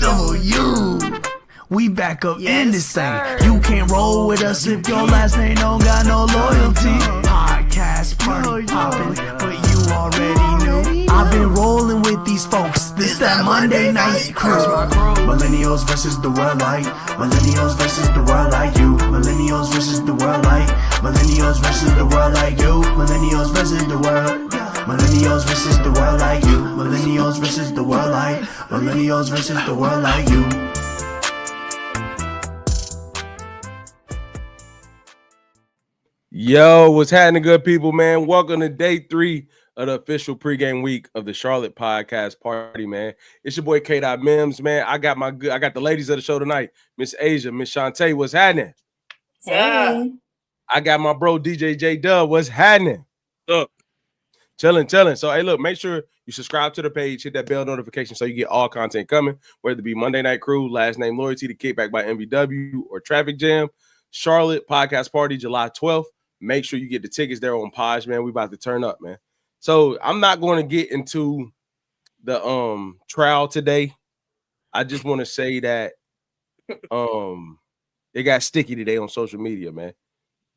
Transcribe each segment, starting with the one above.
W. We back up in this thing. You can't roll with us if your last name don't got no loyalty. Podcast party poppin', but you already knew. I've been rolling with these folks. This that Monday night crew. Millennials versus the world like. Millennials versus the world like you. Millennials versus the world like. Millennials versus the world like you. Millennials versus the world. Millennials versus the world like you. Millennials versus the world like. Millennials versus the world like you. Yo, what's happening, good people, man? Welcome to day 3 of the official pregame week of the Charlotte Podcast Party, man. It's your boy K. Mims, man. I got the ladies of the show tonight, Miss Asia, Miss Shantae. What's happening? Hey. I got my bro DJ J Dub. What's happening? Up. Chilling. So, hey, look, make sure you subscribe to the page, hit that bell notification so you get all content coming, whether it be Monday Night Crew, Last Name Loyalty, The Kickback by MVW, or Traffic Jam. Charlotte Podcast Party, July 12th. Make sure you get the tickets there on Podge, man. We about to turn up, man. So I'm not going to get into the trial today. I just want to say that it got sticky today on social media, man.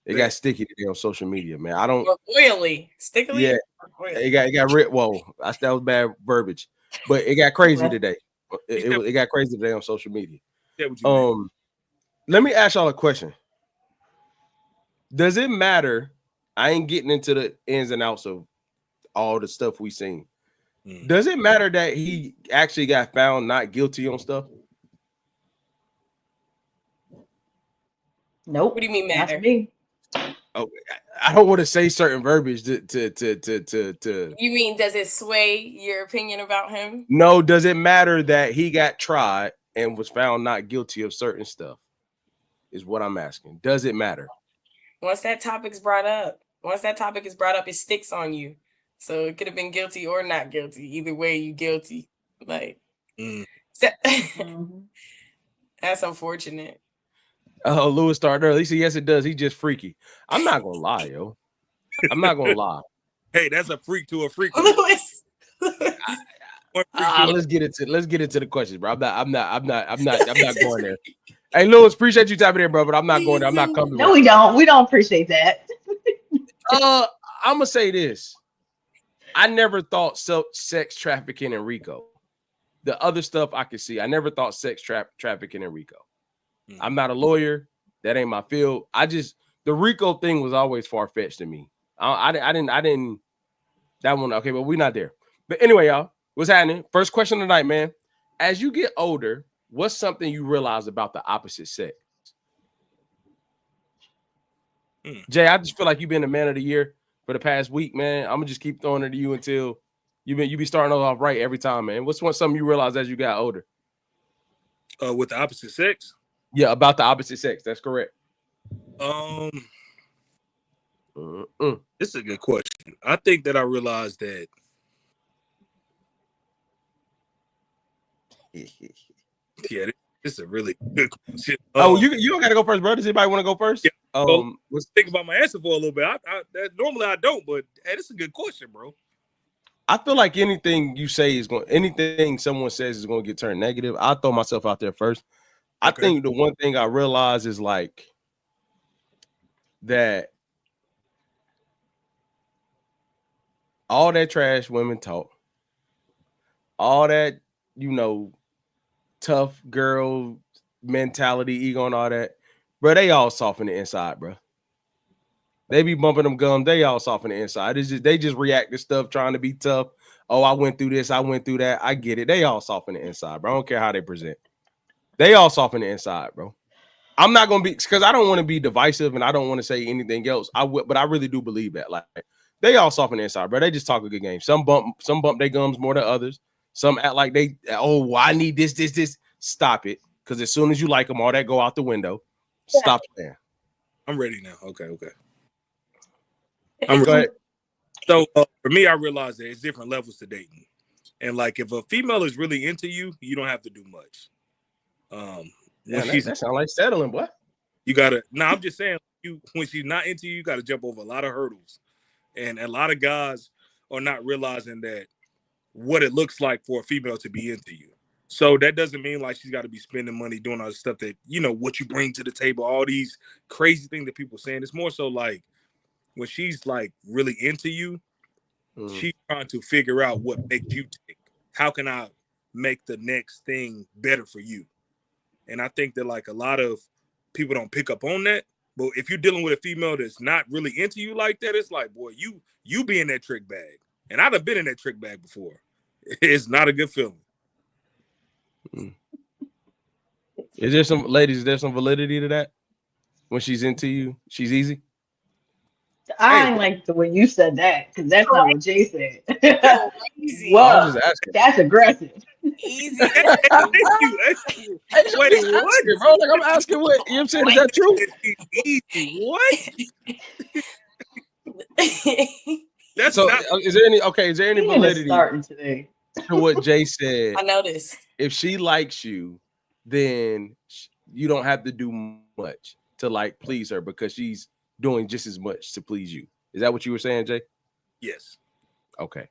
It got sticky today on social media, man. I don't oily, stickily. Yeah, it got rid. Whoa, that was bad verbiage, but it got crazy today. It got crazy today on social media. Let me ask y'all a question. Does it matter? I ain't getting into the ins and outs of all the stuff we seen. Does it matter that he actually got found not guilty on stuff? Nope. What do you mean matter? Oh, I don't want to say certain verbiage to. You mean, does it sway your opinion about him? No, does it matter that he got tried and was found not guilty of certain stuff? Is what I'm asking. Does it matter? Once that topic is brought up, it sticks on you. So it could have been guilty or not guilty. Either way, you guilty. Like, that's unfortunate. Oh, Lewis started early. He said, yes, it does. He just freaky. I'm not gonna lie, yo. I'm not gonna lie. Hey, that's a freak to a freak. Lewis. Let's get into the questions, bro. I'm not going there. Hey, Lewis, appreciate you tapping in, bro, but I'm not going there. I'm not coming. No, we don't. We don't appreciate that. I'm gonna say this. I never thought sex trafficking in Rico. The other stuff I could see. I never thought sex trafficking in Rico. I'm not a lawyer. That ain't my field. The Rico thing was always far-fetched to me. I didn't that one. Okay, but we're not there. But anyway, y'all, what's happening? First question tonight, man. As you get older, what's something you realize about the opposite sex? Jay, I just feel like you've been the man of the year for the past week, man. I'm gonna just keep throwing it to you until you be starting off right every time, man. What's something you realize as you got older? With the opposite sex? Yeah, about the opposite sex. That's correct. This is a good question. I think that I realized that. Yeah, this is a really good question. You don't got to go first, bro. Does anybody want to go first? Yeah. Let's think about my answer for a little bit. Normally I don't, but hey, this is a good question, bro. I feel like anything someone says is going to get turned negative. I'll throw myself out there first. I think the one thing I realize is like that all that trash women talk, all that, tough girl mentality, ego, and all that, bro, they all soft in the inside, bro. They be bumping them gums. They all soft in the inside. They just react to stuff trying to be tough. Oh, I went through this. I went through that. I get it. They all soft in the inside, bro. I don't care how they present. They all soft in the inside, bro. I'm not going to be, because I don't want to be divisive and I don't want to say anything else. But I really do believe that. Like, they all soft in the inside, bro. They just talk a good game. Some bump their gums more than others. Some act like I need this. Stop it. Because as soon as you like them, all that go out the window. Stop there. I'm ready now. Okay. Go ahead. So for me, I realized that it's different levels to dating. And like, if a female is really into you, you don't have to do much. That sounds like settling, boy. You gotta. No, I'm just saying. When she's not into you, you got to jump over a lot of hurdles, and a lot of guys are not realizing that what it looks like for a female to be into you. So that doesn't mean like she's got to be spending money doing all the stuff that, you know, what you bring to the table, all these crazy things that people saying. It's more so like when she's like really into you, she's trying to figure out what makes you tick. How can I make the next thing better for you? And I think that like a lot of people don't pick up on that. But if you're dealing with a female that's not really into you like that, it's like, boy, you be in that trick bag. And I've been in that trick bag before. It's not a good feeling. Is there some ladies? Is there some validity to that? When she's into you, she's easy. I ain't like the way you said that because that's not what Jay said. Easy. I was Whoa, just asking. that's aggressive. Easy. Thank you. Wait, what? Bro, like I'm asking what you know what I'm saying? Is that true? Easy. What? That's So not. is there any Ian is validity starting today. to what Jay said? I noticed. If she likes you, then you don't have to do much to like please her because she's doing just as much to please you. Is that what you were saying, Jay? Yes. Okay.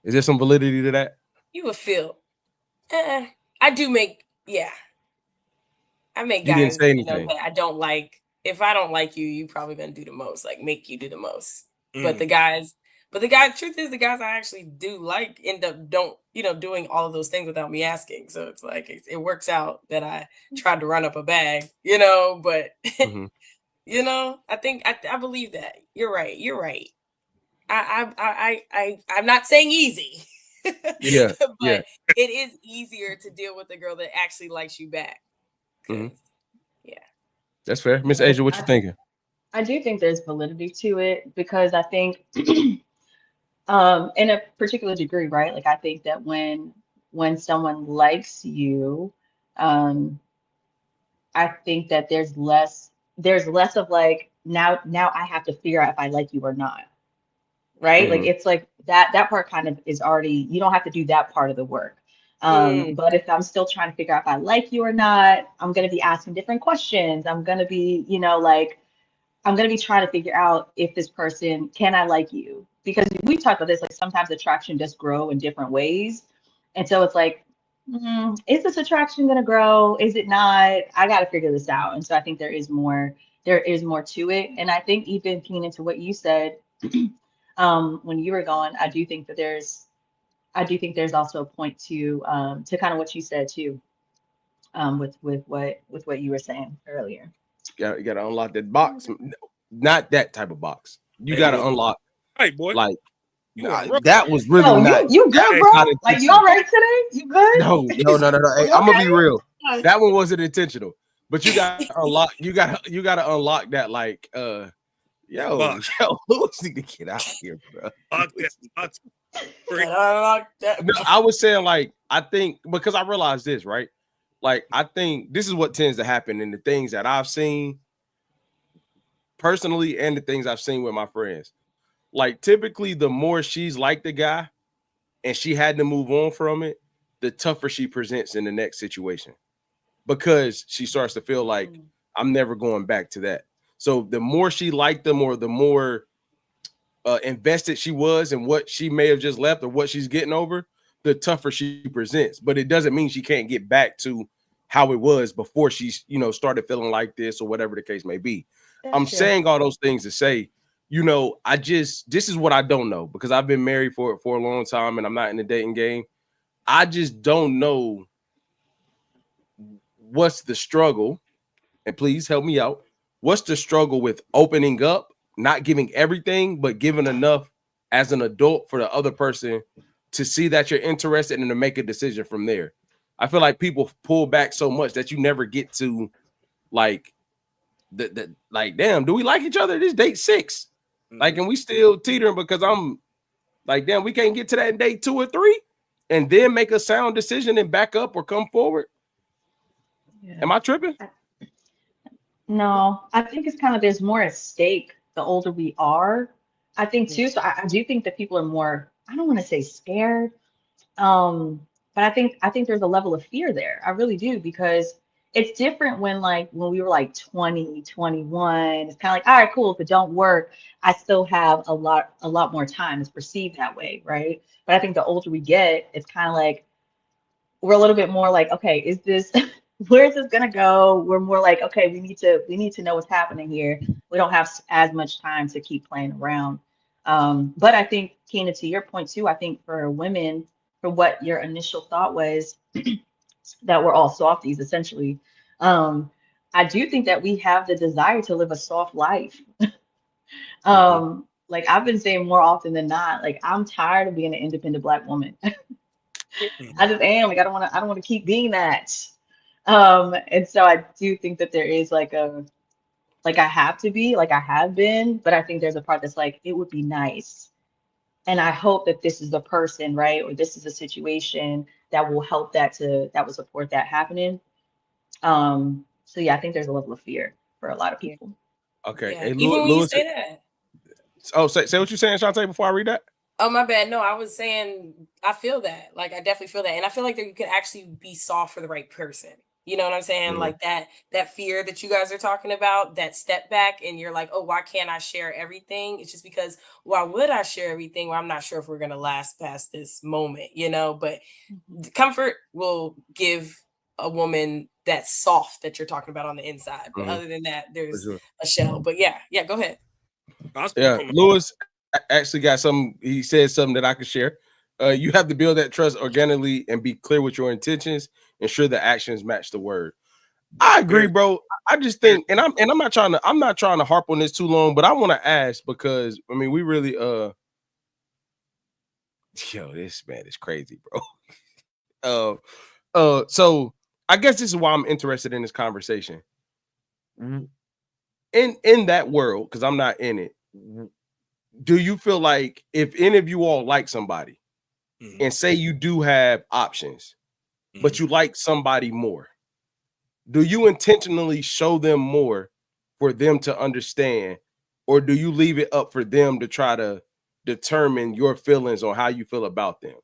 Is there some validity to that? You would feel. I do make. Yeah. I make You didn't guys. say You know, anything. that I don't like. If I don't like you, you probably gonna do the most. Like make you do the most. But the guys. Truth is, the guys I actually do like end up doing all of those things without me asking. So it's like it works out that I tried to run up a bag, but Mhm. I think I believe that. You're right. I'm not saying easy. Yeah. But Yeah. it is easier to deal with a girl that actually likes you back. Mhm. Yeah. That's fair. Miss Asia, what you thinking? I do think there's validity to it because I think in a particular degree, right? Like I think that when someone likes you, um, I think that there's less of like now I have to figure out if I like you or not, right? Like Mhm. it's like that part kind of is already, you don't have to do that part of the work. But if I'm still trying to figure out if I like you or not, I'm gonna be asking different questions. I'm gonna be, like I'm gonna be trying to figure out if this person, can I like you? Because we talked about this, like sometimes attraction does grow in different ways. And so it's like, is this attraction gonna grow? Is it not? I gotta figure this out. And so I think there is more to it. And I think even keying into what you said, when you were going, I do think there's also a point to kind of what you said too, with what you were saying earlier. You gotta unlock that box. Not that type of box. You Hey, gotta boy. unlock Hey, boy. like You on a roll. that was really Yo, not. you good, Hey, bro? not Like you intentional. all right today? You good? No. Hey, You I'm gonna okay? be real. That one wasn't intentional. But you gotta unlock. You gotta unlock that. Like, Box. Lewis need to get out of here, bro. Lock that box. No, I was saying like I think because I realized this, right? Like I think this is what tends to happen in the things that I've seen personally and the things I've seen with my friends. Like typically, the more she's like the guy and she had to move on from it, the tougher she presents in the next situation because she starts to feel like I'm never going back to that. So the more she liked them or the more invested she was in what she may have just left or what she's getting over, the tougher she presents. But it doesn't mean she can't get back to how it was before she's, started feeling like this or whatever the case may be. I'm That's true. saying all those things to say, this is what I don't know because I've been married for a long time and I'm not in the dating game. I just don't know what's the struggle. And please help me out. What's the struggle with opening up, not giving everything, but giving enough as an adult for the other person to see that you're interested and to make a decision from there? I feel like people pull back so much that you never get to like like, damn, do we like each other? This date 6. Like, and we still teetering because I'm like, damn, we can't get to that in date 2 or 3 and then make a sound decision and back up or come forward. Yeah. Am I tripping? No, I think it's kind of there's more at stake the older we are. I think too. So I do think that people are more, I don't want to say scared, but I think there's a level of fear there. I really do because it's different when we were like 20, 21. It's kind of like, all right, cool. If it don't work, I still have a lot more time. It's perceived that way, right? But I think the older we get, it's kind of like, we're a little bit more like, okay, is this where is this gonna go? We're more like, okay, we need to know what's happening here. We don't have as much time to keep playing around. But I think, Keena, to your point too, I think for women, for what your initial thought was, that we're all softies essentially. Um, I do think that we have the desire to live a soft life. Mhm. Like I've been saying more often than not, like I'm tired of being an independent Black woman. I just am. Like I don't want to keep being that. And so I do think that there is like a, like I have to be, like I have been, but I think there's a part that's like, it would be nice. And I hope that this is the person, right? Or this is a situation that will help that will support that happening. So yeah, I think there's a level of fear for a lot of Yeah. people. Okay. Yeah. Hey, Even when you Lewis. say that. Oh, say what you're saying, Shantae, before I read that. Oh, my bad. No, I was saying I feel that. Like I definitely feel that. And I feel like that you can actually be soft for the right person. You know what I'm saying? Mhm. Like that fear that you guys are talking about, that step back and you're like, "Oh, why can't I share everything?" It's just because why would I share everything? Well, I'm not sure if we're going to last past this moment, you know, but Mhm. the comfort will give a woman that soft that you're talking about on the inside. But Mhm. other than that, For there's sure. a shell. But yeah, go ahead. I'll speak Yeah, from Lewis actually got some. He said something that I could share. You have to build that trust organically and be clear with your intentions. Ensure the actions match the word. I agree, very, bro. I just very think, and I'm not trying to harp on this too long, but I want to ask because I mean we really yo, this man is crazy, bro. So I guess this is why I'm interested in this conversation. In that world, because I'm not in it. Do you feel like if any of you all like somebody mhm, and say you do have options, but mhm. you like somebody more, do you intentionally show them more for them to understand, or do you leave it up for them to try to determine your feelings on how you feel about them?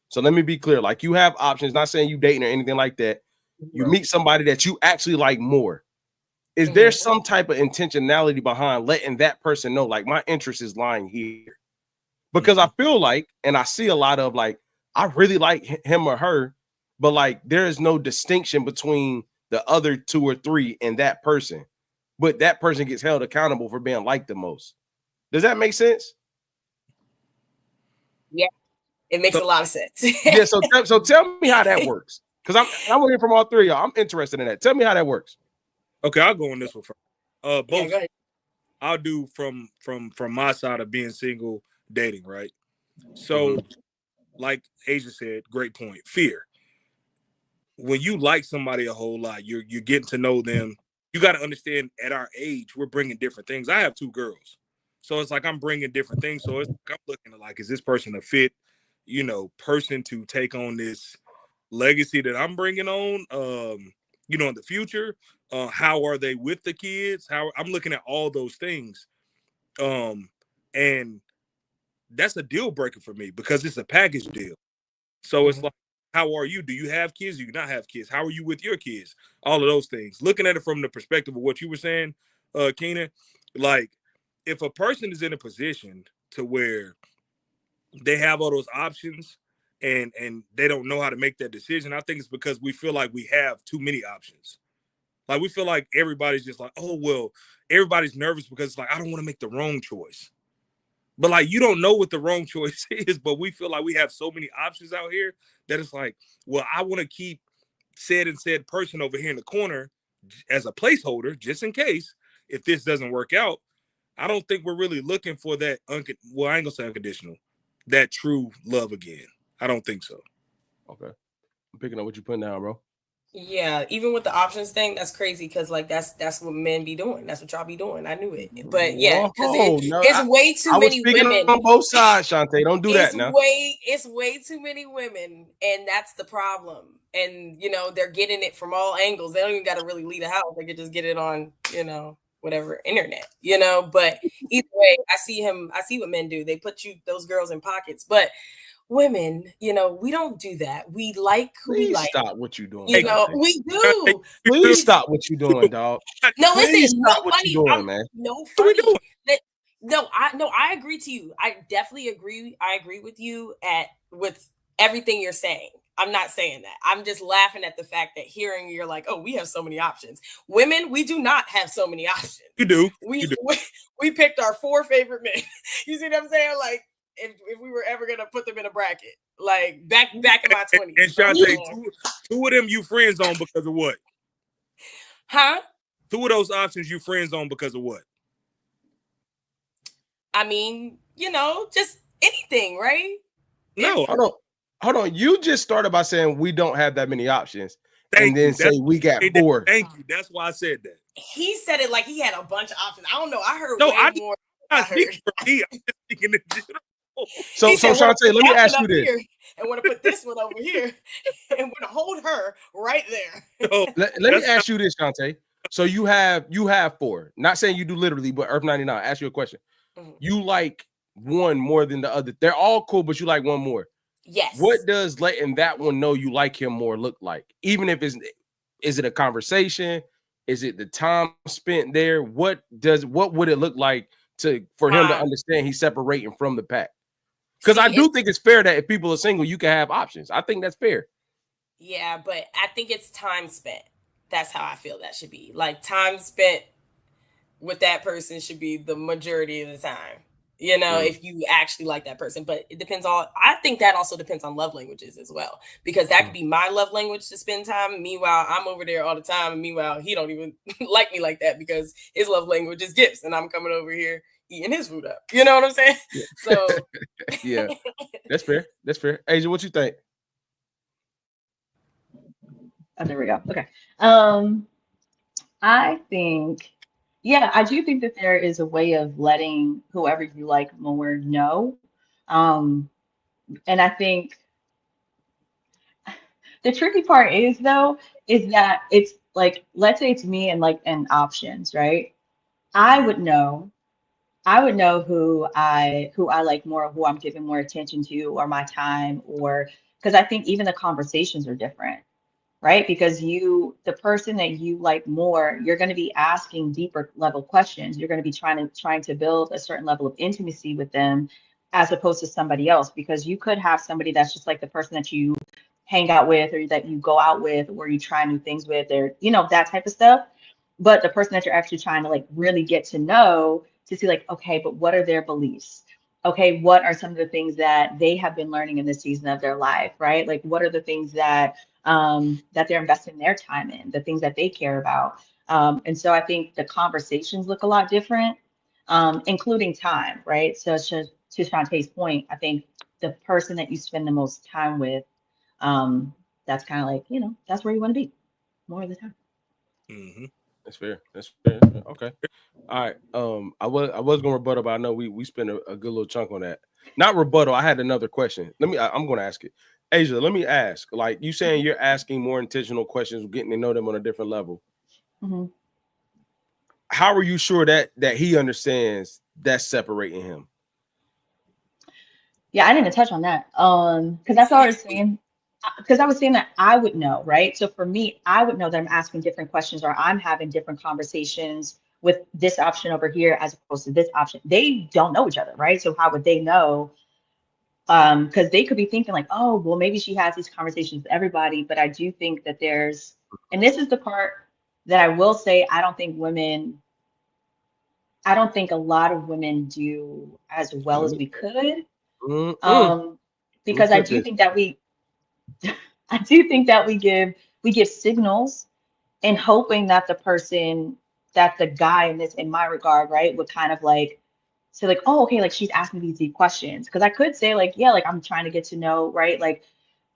So let me be clear, like you have options, not saying you dating or anything like that. You Right. meet somebody that you actually like more. Is there some type of intentionality behind letting that person know, like my interest is lying here? Because I Mhm. feel like, and I see a lot of like, I really like him or her, but like there is no distinction between the other two or three and that person, but that person gets held accountable for being liked the most. Does that make sense? Yeah, it makes So a lot of sense. Yeah. So tell me how that works, because I want to hear from all three of y'all. I'm interested in that. Tell me how that works. okay, I'll go on this one first. Yeah, go Both ahead. I'll do from my side of being single, dating, right? So, Mhm. like Asia said, great point. Fear. When you like somebody a whole lot, you're getting to know them. You got to understand at our age, we're bringing different things. I have two girls, so it's like I'm bringing different things. So it's like I'm looking at like, is this person a fit, person to take on this legacy that I'm bringing on, in the future? How are they with the kids? How I'm looking at all those things, and that's a deal breaker for me because it's a package deal. So it's Mhm. like, how are you? Do you have kids? Do you not have kids? How are you with your kids? All of those things. Looking at it from the perspective of what you were saying, Keenan, like if a person is in a position to where they have all those options and they don't know how to make that decision, I think it's because we feel like we have too many options. Like we feel like everybody's just like, oh well, everybody's nervous because it's like I don't want to make the wrong choice. But like you don't know what the wrong choice is, but we feel like we have so many options out here that it's like, well, I want to keep said person over here in the corner as a placeholder just in case if this doesn't work out. I don't think we're really looking for that well, I ain't gonna say unconditional, that true love again. I don't think so. Okay, I'm picking up what you're putting down, bro. Yeah, even with the options thing, that's crazy because like that's what men be doing. That's what y'all be doing. I knew it, but yeah, because Whoa, no, it's way too I was many speaking women. on both sides, Shantae. Don't do that now. It's way too many women, and that's the problem. And they're getting it from all angles. They don't even got to really leave the house. They could just get it on whatever internet. But either way, I see what men do. They put those girls in pockets, but women, we don't do that. We like who we Please like. stop what you're doing, Shantae. We do. Please stop what you're doing, dog. No, Please listen, stop no what funny. you're doing, I'm man. no What we doing? funny. I agree to you. I definitely agree. I agree with you with everything you're saying. I'm not saying that. I'm just laughing at the fact that hearing you're like, oh, we have so many options. Women, we do not have so many options. You do. We picked our 4 favorite men. You see what I'm saying? Like, if we were ever gonna put them in a bracket, like back in my 20s. And Shantae, two of them you friend zone because of what? Huh? 2 of those options you friend zone because of what? I mean, just anything, right? No, Hold on. You just started by saying we don't have that many options, and then say we got 4. Thank you. That's why I said that. He said it like he had a bunch of options. I don't know. I heard more. I heard. For me, I'm just thinking in general. So Shantae, let me ask you this. And want to put this one over here and want to hold her right there. So, let me ask you this, Shantae. So you have 4. Not saying you do literally, but Earth 99. Ask you a question. Mm-hmm. You like one more than the other. They're all cool, but you like one more. Yes. What does letting that one know you like him more look like? Even if is it a conversation? Is it the time spent there? What would it look like for him to understand he's separating from the pack? Because I do think it's fair that if people are single, you can have options. I think that's fair. Yeah, but I think it's time spent. That's how I feel that should be. Like, time spent with that person should be the majority of the time. If you actually like that person. But it depends on, I think that also depends on love languages as well. Because that could be my love language to spend time. Meanwhile, I'm over there all the time. And meanwhile, he don't even like me like that because his love language is gifts. And I'm coming over here eating his food up. You know what I'm saying? Yeah. So yeah, that's fair. That's fair. Asia, what you think? Oh, there we go. Okay. I think, I do think that there is a way of letting whoever you like more know. And I think the tricky part is that it's like, let's say it's me and options, right? I would know who I like more, who I'm giving more attention to, or my time, or because I think even the conversations are different, right? Because the person that you like more, you're going to be asking deeper level questions. You're going to be trying to build a certain level of intimacy with them, as opposed to somebody else. Because you could have somebody that's just like the person that you hang out with, or that you go out with, or you try new things with, or that type of stuff. But the person that you're actually trying to like really get to know, to see like, okay, but what are their beliefs? Okay, what are some of the things that they have been learning in this season of their life, right? Like, what are the things that they're investing their time in, the things that they care about. And so I think the conversations look a lot different, including time, right? So to Shantae's point, I think the person that you spend the most time with, that's kind of like, that's where you want to be more of the time. Mm-hmm. That's fair. That's fair. Okay. All right. I was gonna rebuttal, but I know we spent a good little chunk on that. Not rebuttal. I had another question. I'm gonna ask it. Asia, let me ask. Like, you saying you're asking more intentional questions, getting to know them on a different level. Mm-hmm. How are you sure that he understands that's separating him? Yeah, I didn't touch on that. Because that's what I was saying. Because I was saying that I would know, right? So for me, I would know that I'm asking different questions, or I'm having different conversations with this option over here as opposed to this option. They don't know each other, right? So how would they know? Because they could be thinking like, oh, well, maybe she has these conversations with everybody. But I do think that and this is the part that I will say, I don't think a lot of women do as well as we could. Because I do think that we give signals, and hoping that the guy in my regard, right, would kind of like say like, oh, okay, like she's asking these deep questions. Because I could say like, yeah, like I'm trying to get to know, right, like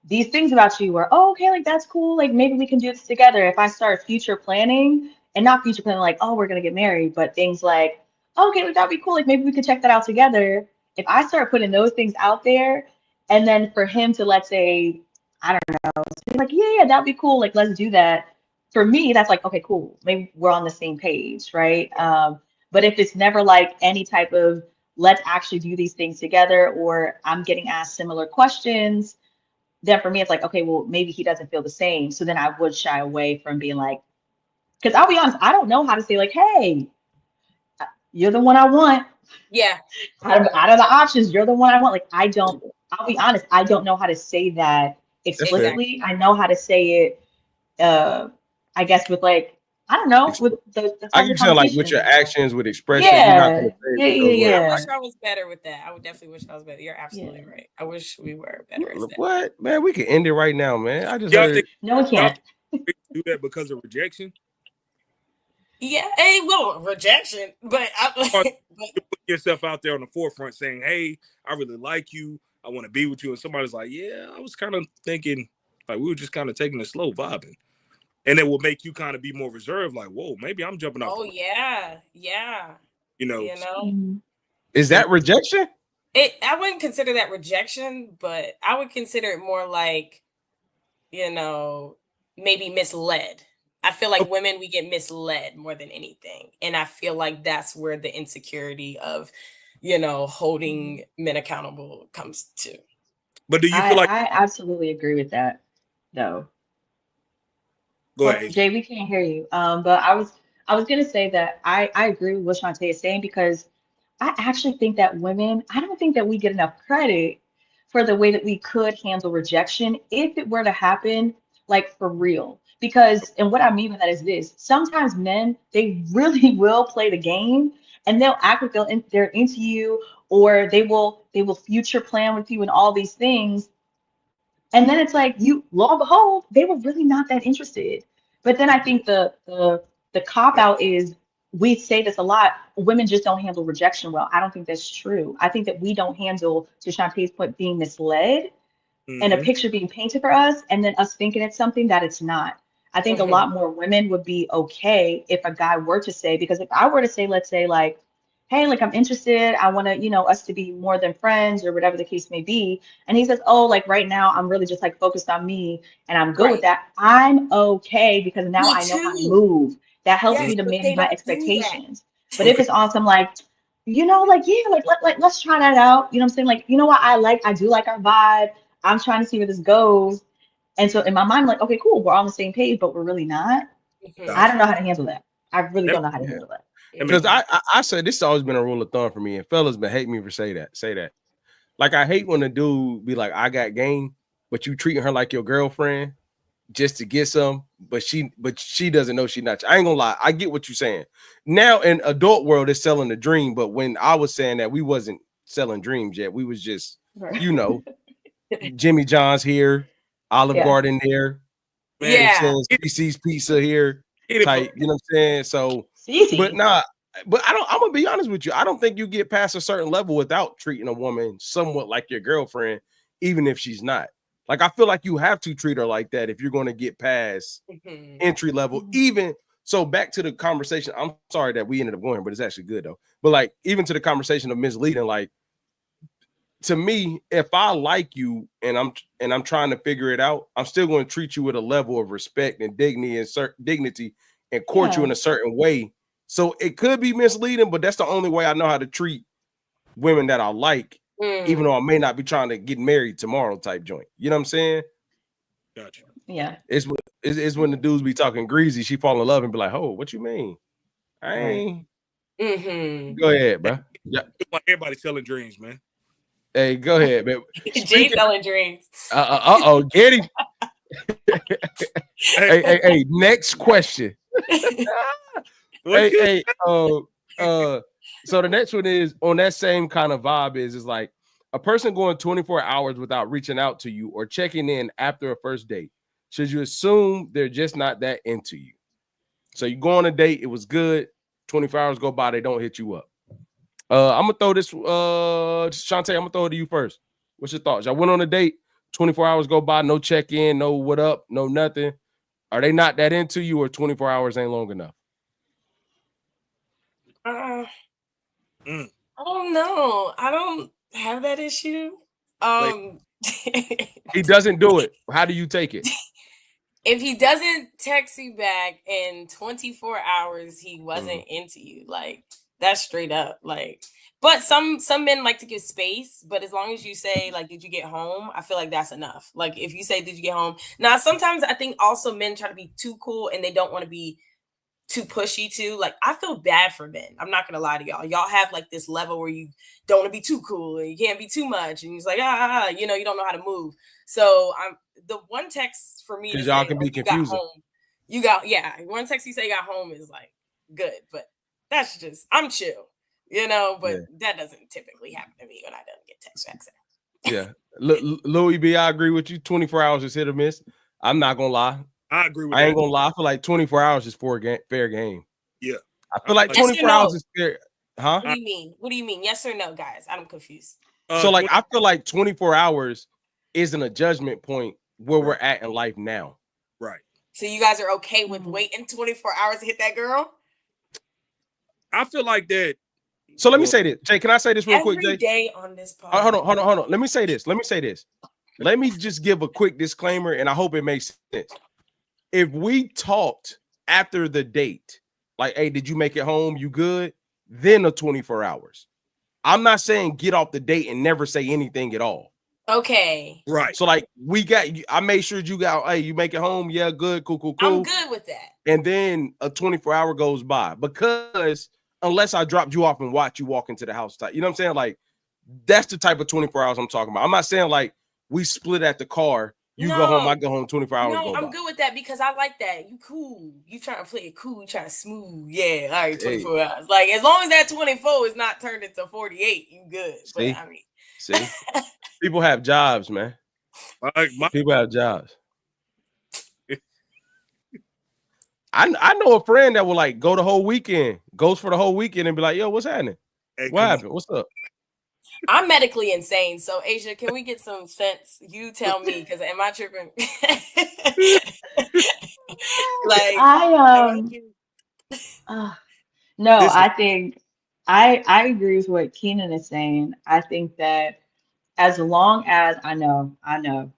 these things about you were, oh, okay, like that's cool, like maybe we can do this together. If I start future planning, and not future planning like, oh, we're gonna get married, but things like, oh, okay, like that'd be cool, like maybe we could check that out together. If I start putting those things out there, and then for him to, let's say, I don't know, say like, yeah, that'd be cool, like let's do that. For me, that's like, okay, cool, maybe we're on the same page, right? But if it's never like any type of let's actually do these things together, or I'm getting asked similar questions, then for me, it's like, okay, well, maybe he doesn't feel the same. So then I would shy away from being like, because I'll be honest, I don't know how to say like, hey, you're the one I want. Yeah. Out of the options, you're the one I want. Like, I'll be honest, I don't know how to say that explicitly. I know how to say it. I guess with like I don't know with the I type of keep saying like with conversation. your actions, with expressions, you're not gonna Yeah, say it yeah, with those yeah, words. I wish yeah, I was better with that. I would definitely wish I was better. You're yeah. absolutely right. I wish we were better at that. What, man? We can end it right now, man. I just Y'all heard. think No, we y'all can't. do that because of rejection? Yeah, hey, well, rejection, but Or but you put yourself out there on the forefront saying, "Hey, I really like you. I want to be with you," and somebody's like, "Yeah, I was kind of thinking like we were just kind of taking a slow vibing," and it will make you kind of be more reserved. Like, "Whoa, maybe I'm jumping off the oh ledge," yeah, you know. you know. Mhm. Is that rejection? I wouldn't consider that rejection, but I would consider it more like, you know, maybe misled. I feel like women, we get misled more than anything. And I feel like that's where the insecurity of, holding men accountable comes to. But do you feel like? I absolutely agree with that, though. Go Oh, ahead. Jay, we can't hear you. But I was gonna say that I agree with what Shantae is saying because I actually think that women, I don't think that we get enough credit for the way that we could handle rejection if it were to happen, like for real. Because, and what I mean by that is this, sometimes men, they really will play the game and they'll act like they're into you, or they will future plan with you and all these things. And then it's like you, lo and behold, they were really not that interested. But then I think the cop out is we say this a lot, women just don't handle rejection well. I don't think that's true. I think that we don't handle, to Shantae's point, being misled and a Mm-hmm. picture being painted for us and then us thinking it's something that it's not. I think a Mhm. lot more women would be okay if a guy were to say, because if I were to say, let's say like, hey, like I'm interested, I want to, us to be more than friends or whatever the case may be. And he says, oh, like right now I'm really just like focused on me and I'm good with Right. that. I'm okay because now Me I know how to too. move. That helps Yes, me to but they manage my don't do that. expectations. But if it's on some like, like, yeah, let's try that out. You know what I'm saying? Like, you know what I do like our vibe. I'm trying to see where this goes. And so in my mind, I'm like, okay, cool, we're on the same page, but we're really not. I Mhm. don't Gotcha. know how to handle that. I really That, don't know how to Yeah. handle that. that makes Because Mhm. I said this has always been a rule of thumb for me, and fellas been hating me for say that. Like I hate when a dude be like, I got game, but you treating her like your girlfriend just to get some, but she doesn't know she not. I ain't gonna lie, I get what you're saying. Now in adult world, it's selling a dream, but when I was saying that, we wasn't selling dreams yet. We was just, Right. you know, Jimmy John's here, Olive Yeah. Garden there, you man. know what I'm Yeah. saying, CC's Pizza here, Hit it, bro. type, you know what I'm saying? So, but Cece. nah, but I'm gonna be honest with you. I don't think you get past a certain level without treating a woman somewhat like your girlfriend, even if she's not. Like, I feel like you have to treat her like that if you're going to get past Mhm. entry level. Mhm. Even so, back to the conversation. I'm sorry that we ended up going, but it's actually good though. But like, even to the conversation of misleading, like, to me, if I like you and I'm trying to figure it out, I'm still going to treat you with a level of respect and dignity and court you in Yeah. a certain way. So it could be misleading, but that's the only way I know how to treat women that I like, even Mm. though I may not be trying to get married tomorrow type joint. You know what I'm saying? Gotcha. Yeah. It's when the dudes be talking greasy, she fall in love and be like, oh, what you mean? I Right. ain't. Mhm. Go ahead, Hey, bro. Yeah. everybody selling dreams, man. Hey, go ahead, man. Jay Speaking, selling dreams. oh, get him. Hey, Hey, next question. what Hey, you? hey, so the next one is on that same kind of vibe is like a person going 24 hours without reaching out to you or checking in after a first date. Should you assume they're just not that into you? So you go on a date, it was good. 24 hours go by, they don't hit you up. I'm gonna throw this, Shantae, I'm gonna throw it to you first. What's your thoughts? Y'all went on a date, 24 hours go by, no check-in, no what up, no nothing. Are they not that into you, or 24 hours ain't long enough? Uh, Mm, I don't know. I don't have that issue. like, Um, He doesn't do it. How do you take it? if he doesn't text you back in 24 hours, he wasn't into you. Like that's straight up. Like, but some men like to give space. But as long as you say like, "Did you get home?" I feel like that's enough. Like if you say, "Did you get home?" Now sometimes I think also men try to be too cool and they don't want to be too pushy too. Like I feel bad for men. I'm not gonna lie to y'all. Y'all have like this level where you don't want to be too cool and you can't be too much, and he's like, you don't know how to move. So the one text for me to Because say, y'all can be you got confusing. home. One text you say you got home is like good, but that's just I'm chill, but that doesn't typically happen to me when I don't get text back. Yeah. Louis B, I agree with you. 24 hours is hit or miss. I'm not gonna lie. I agree with I that. ain't gonna lie. I feel like 24 hours is for a fair game. Yeah. I feel like 24 hours is fair. Huh? What do you mean? What do you mean? Yes or no, guys? I'm confused. So like I feel like 24 hours isn't a judgment point where we're at in life now. Right. So you guys are okay with waiting 24 hours to hit that girl? I feel like that. So let me say this. Jay, can I say this real quick, Jay? Every day on this podcast. Hold on. Let me say this. Let me just give a quick disclaimer, and I hope it makes sense. If we talked after the date, like, hey, did you make it home? You good? Then a 24 hours. I'm not saying get off the date and never say anything at all. Okay. Right. So like I made sure you got, hey, you make it home. Yeah, good, cool. I'm good with that. And then a 24-hour goes by because unless I dropped you off and watch you walk into the house, you know what I'm saying? Like that's the type of 24 hours I'm talking about. I'm not saying like we split at the car. You go home, I go home, 24 hours go by. I'm good with that because I like that. You cool. You trying to play it cool. You trying to smooth. Yeah, all right, 24 hours. Like, as long as that 24 is not turned into 48, you good. See? But, I mean. See? People have jobs, man. People have jobs. I know a friend that will, like, goes for the whole weekend and be like, yo, what's happening? Hey, what happened? What's up? I'm medically insane. So, Asia, can we get some sense? You tell me, because am I tripping? No, I think I agree with what Keenan is saying. I think that as long as I don't know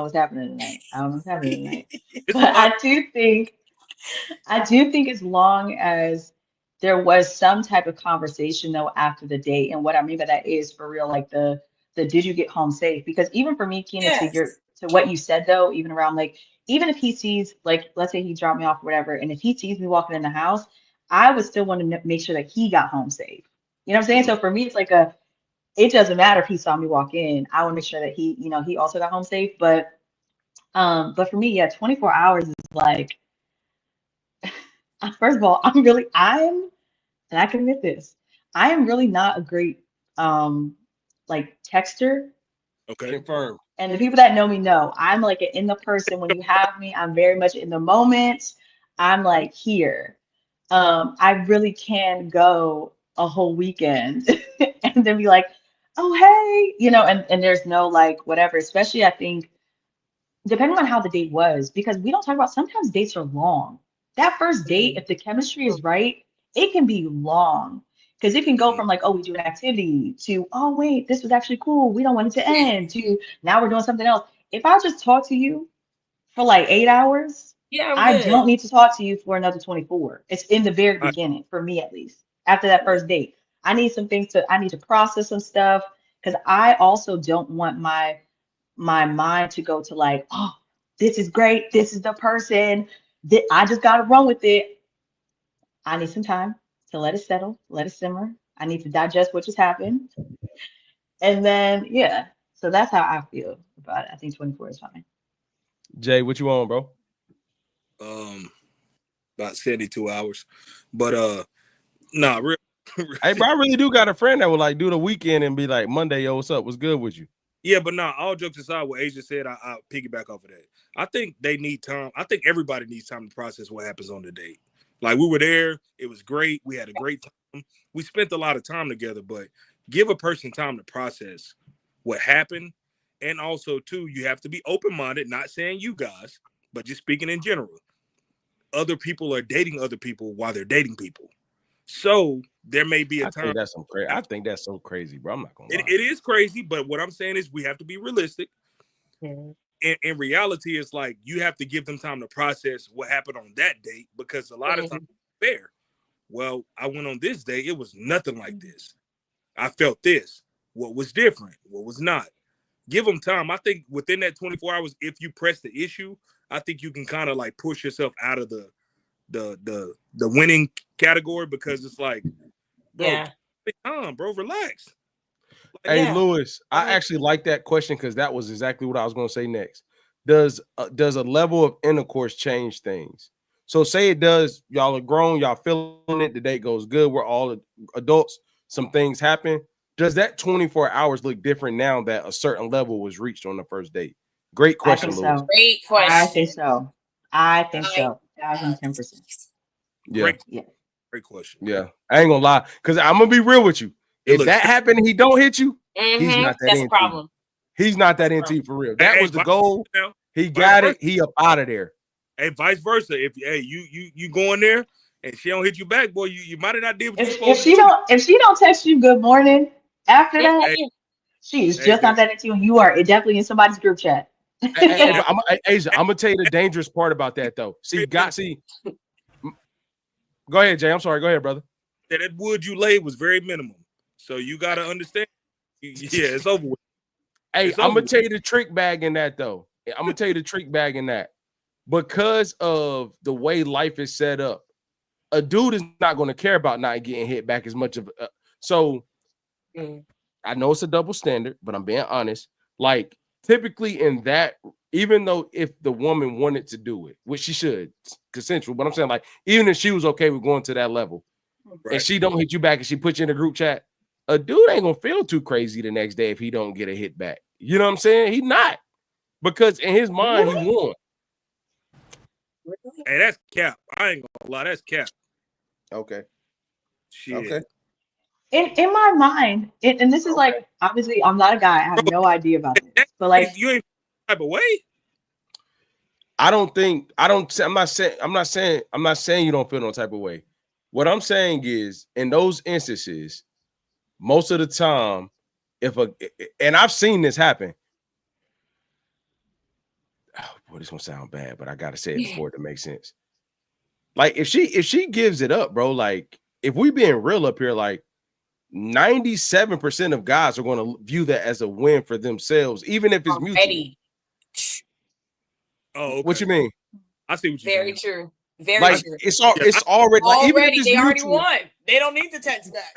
what's happening tonight. But I do think as long as there was some type of conversation though after the date, and what I mean by that is for real, like the did you get home safe? Because even for me, Keenan, to what you said though, even around like even if he sees, like, let's say he dropped me off or whatever, and if he sees me walking in the house, I would still want to make sure that he got home safe. You know what I'm saying? So for me, it's like it doesn't matter if he saw me walk in. I want to make sure that he also got home safe. But for me, yeah, 24 hours is like, first of all, and I can admit this, I am really not a great like texter. Okay. Confirmed. And the people that know me know I'm like in the person. When you have me, I'm very much in the moment. I'm like here. I really can go a whole weekend and then be like, oh hey, and there's no like whatever, especially I think depending on how the date was, because we don't talk about sometimes dates are long. That first date, if the chemistry is right, it can be long. Because it can go from like, oh, we do an activity to, oh, wait, this was actually cool. We don't want it to end to now we're doing something else. If I just talk to you for like 8 hours, I don't need to talk to you for another 24. It's in the very beginning, for me at least, after that first date. I need to process some stuff because I also don't want my mind to go to like, oh, this is great. This is the person that I just got to run with it. I need some time to let it settle, let it simmer. I need to digest what just happened. And then, yeah, so that's how I feel about it. I think 24 is fine. Jay, what you on, bro? About 72 hours. But nah, hey, bro, I really do got a friend that would like do the weekend and be like, Monday, yo, what's up? What's good with you? Yeah, but nah, all jokes aside, what Asia said, I'll piggyback off of that. I think they need time. I think everybody needs time to process what happens on the date. Like, we were there. It was great. We had a great time. We spent a lot of time together, but give a person time to process what happened. And also, too, you have to be open-minded, not saying you guys, but just speaking in general. Other people are dating other people while they're dating people. So there may be a time. I think that's so crazy, bro. I'm not gonna lie. It is crazy, but what I'm saying is we have to be realistic. In reality, it's like you have to give them time to process what happened on that date, because a lot of times fair. Well, I went on this date, it was nothing like this. I felt this. What was different? What was not? Give them time. I think within that 24 hours, if you press the issue, I think you can kind of like push yourself out of the winning category, because it's like, bro, calm, bro, relax. Hey, Yeah. Lewis, I actually like that question because that was exactly what I was going to say next. Does a level of intercourse change things? So say it does. Y'all are grown. Y'all feeling it. The date goes good. We're all adults. Some things happen. Does that 24 hours look different now that a certain level was reached on the first date? Great I question, think Lewis. so. Great I question. think so. I think I- so. 1010%. Yeah, Great, Yeah. great question. yeah. I ain't gonna lie, because I'm gonna be real with you. It If looks- that happened and he don't hit you, he's not that That's a into you. problem. He's not that into you for real. That was the goal. Now, He got it. He up out of there. hey, vice versa. If you go in there and she don't hit you back, boy, you might have not did what you If supposed she to do. don't text you good morning after that, Hey, she is hey, just not that into you. And you are definitely in somebody's group chat. Hey, but Asia, I'm gonna tell you the dangerous part about that though. Go ahead, Jay. I'm sorry. Go ahead, brother. that wood you laid was very minimum. So you gotta understand. Yeah, it's over with. Hey, It's I'm over gonna with. tell you the trick bag in that though. I'm gonna tell you the trick bag in that. Because of the way life is set up, a dude is not gonna care about not getting hit back as much of. So I know it's a double standard, but I'm being honest. Like typically in that, even though if the woman wanted to do it, which she should, consensual, but I'm saying like even if she was okay with going to that level, Right. and she don't hit you back and she puts you in a group chat, a dude ain't gonna feel too crazy the next day if he don't get a hit back. You know what I'm saying? He not, because in his mind he won. Hey, that's cap. I ain't gonna lie, that's cap. Okay. Shit. Okay. In my mind, and this is like obviously I'm not a guy. I have no idea about this, but like You ain't type of way. I'm not saying you don't feel no type of way. What I'm saying is in those instances, most of the time, and I've seen this happen. Oh boy, this gonna sound bad, but I gotta say it before it makes sense. Like if she gives it up, bro, like if we being real up here, like 97% of guys are going to view that as a win for themselves, even if it's mutual. Already. Oh, okay. What you mean? I see what you're Very saying. true. Very Like true. it's already like even if it's they already mutual, won. They don't need to text back.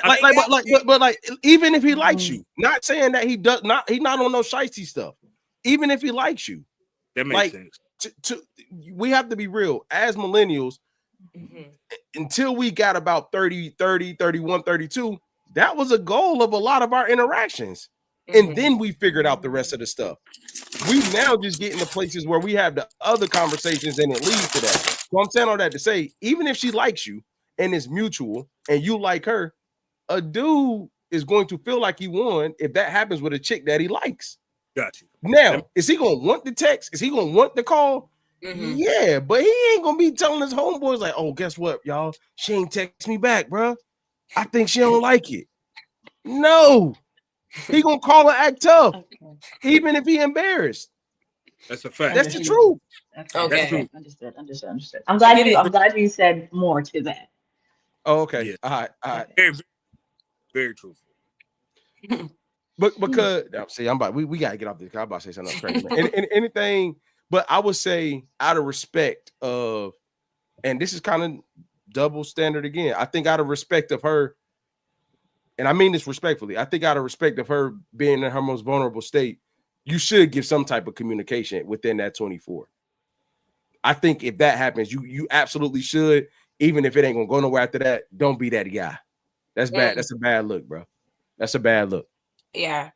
but even if he likes you, not saying that he's not on no shiesty stuff. Even if he likes you, That makes sense. We have to be real as millennials. Until we got about 30, 31, 32, that was a goal of a lot of our interactions. And then we figured out the rest of the stuff. We now just get into places where we have the other conversations and it leads to that. So I'm saying all that to say, even if she likes you and it's mutual and you like her, a dude is going to feel like he won if that happens with a chick that he likes. Got you. Now, is he gonna want the text? Is he gonna want the call? Yeah, but he ain't gonna be telling his homeboys like, "Oh, guess what, y'all? She ain't text me back, bro. I think she don't like it." No, he gonna call and act tough, even if he embarrassed. That's a fact. That's the truth. Okay. That's true. Understood. I'm glad you said more to that. Oh, okay. Yeah. All right. Very, very truthful. But because see, we gotta get off this. I'm about to say something else crazy. Man. Anything, but I would say out of respect of, and this is kind of double standard again. I think out of respect of her, and I mean this respectfully, I think out of respect of her being in her most vulnerable state, you should give some type of communication within that 24. I think if that happens, you absolutely should, even if it ain't gonna go nowhere after that. Don't be that guy. That's bad. That's a bad look, bro. That's a bad look. Yeah.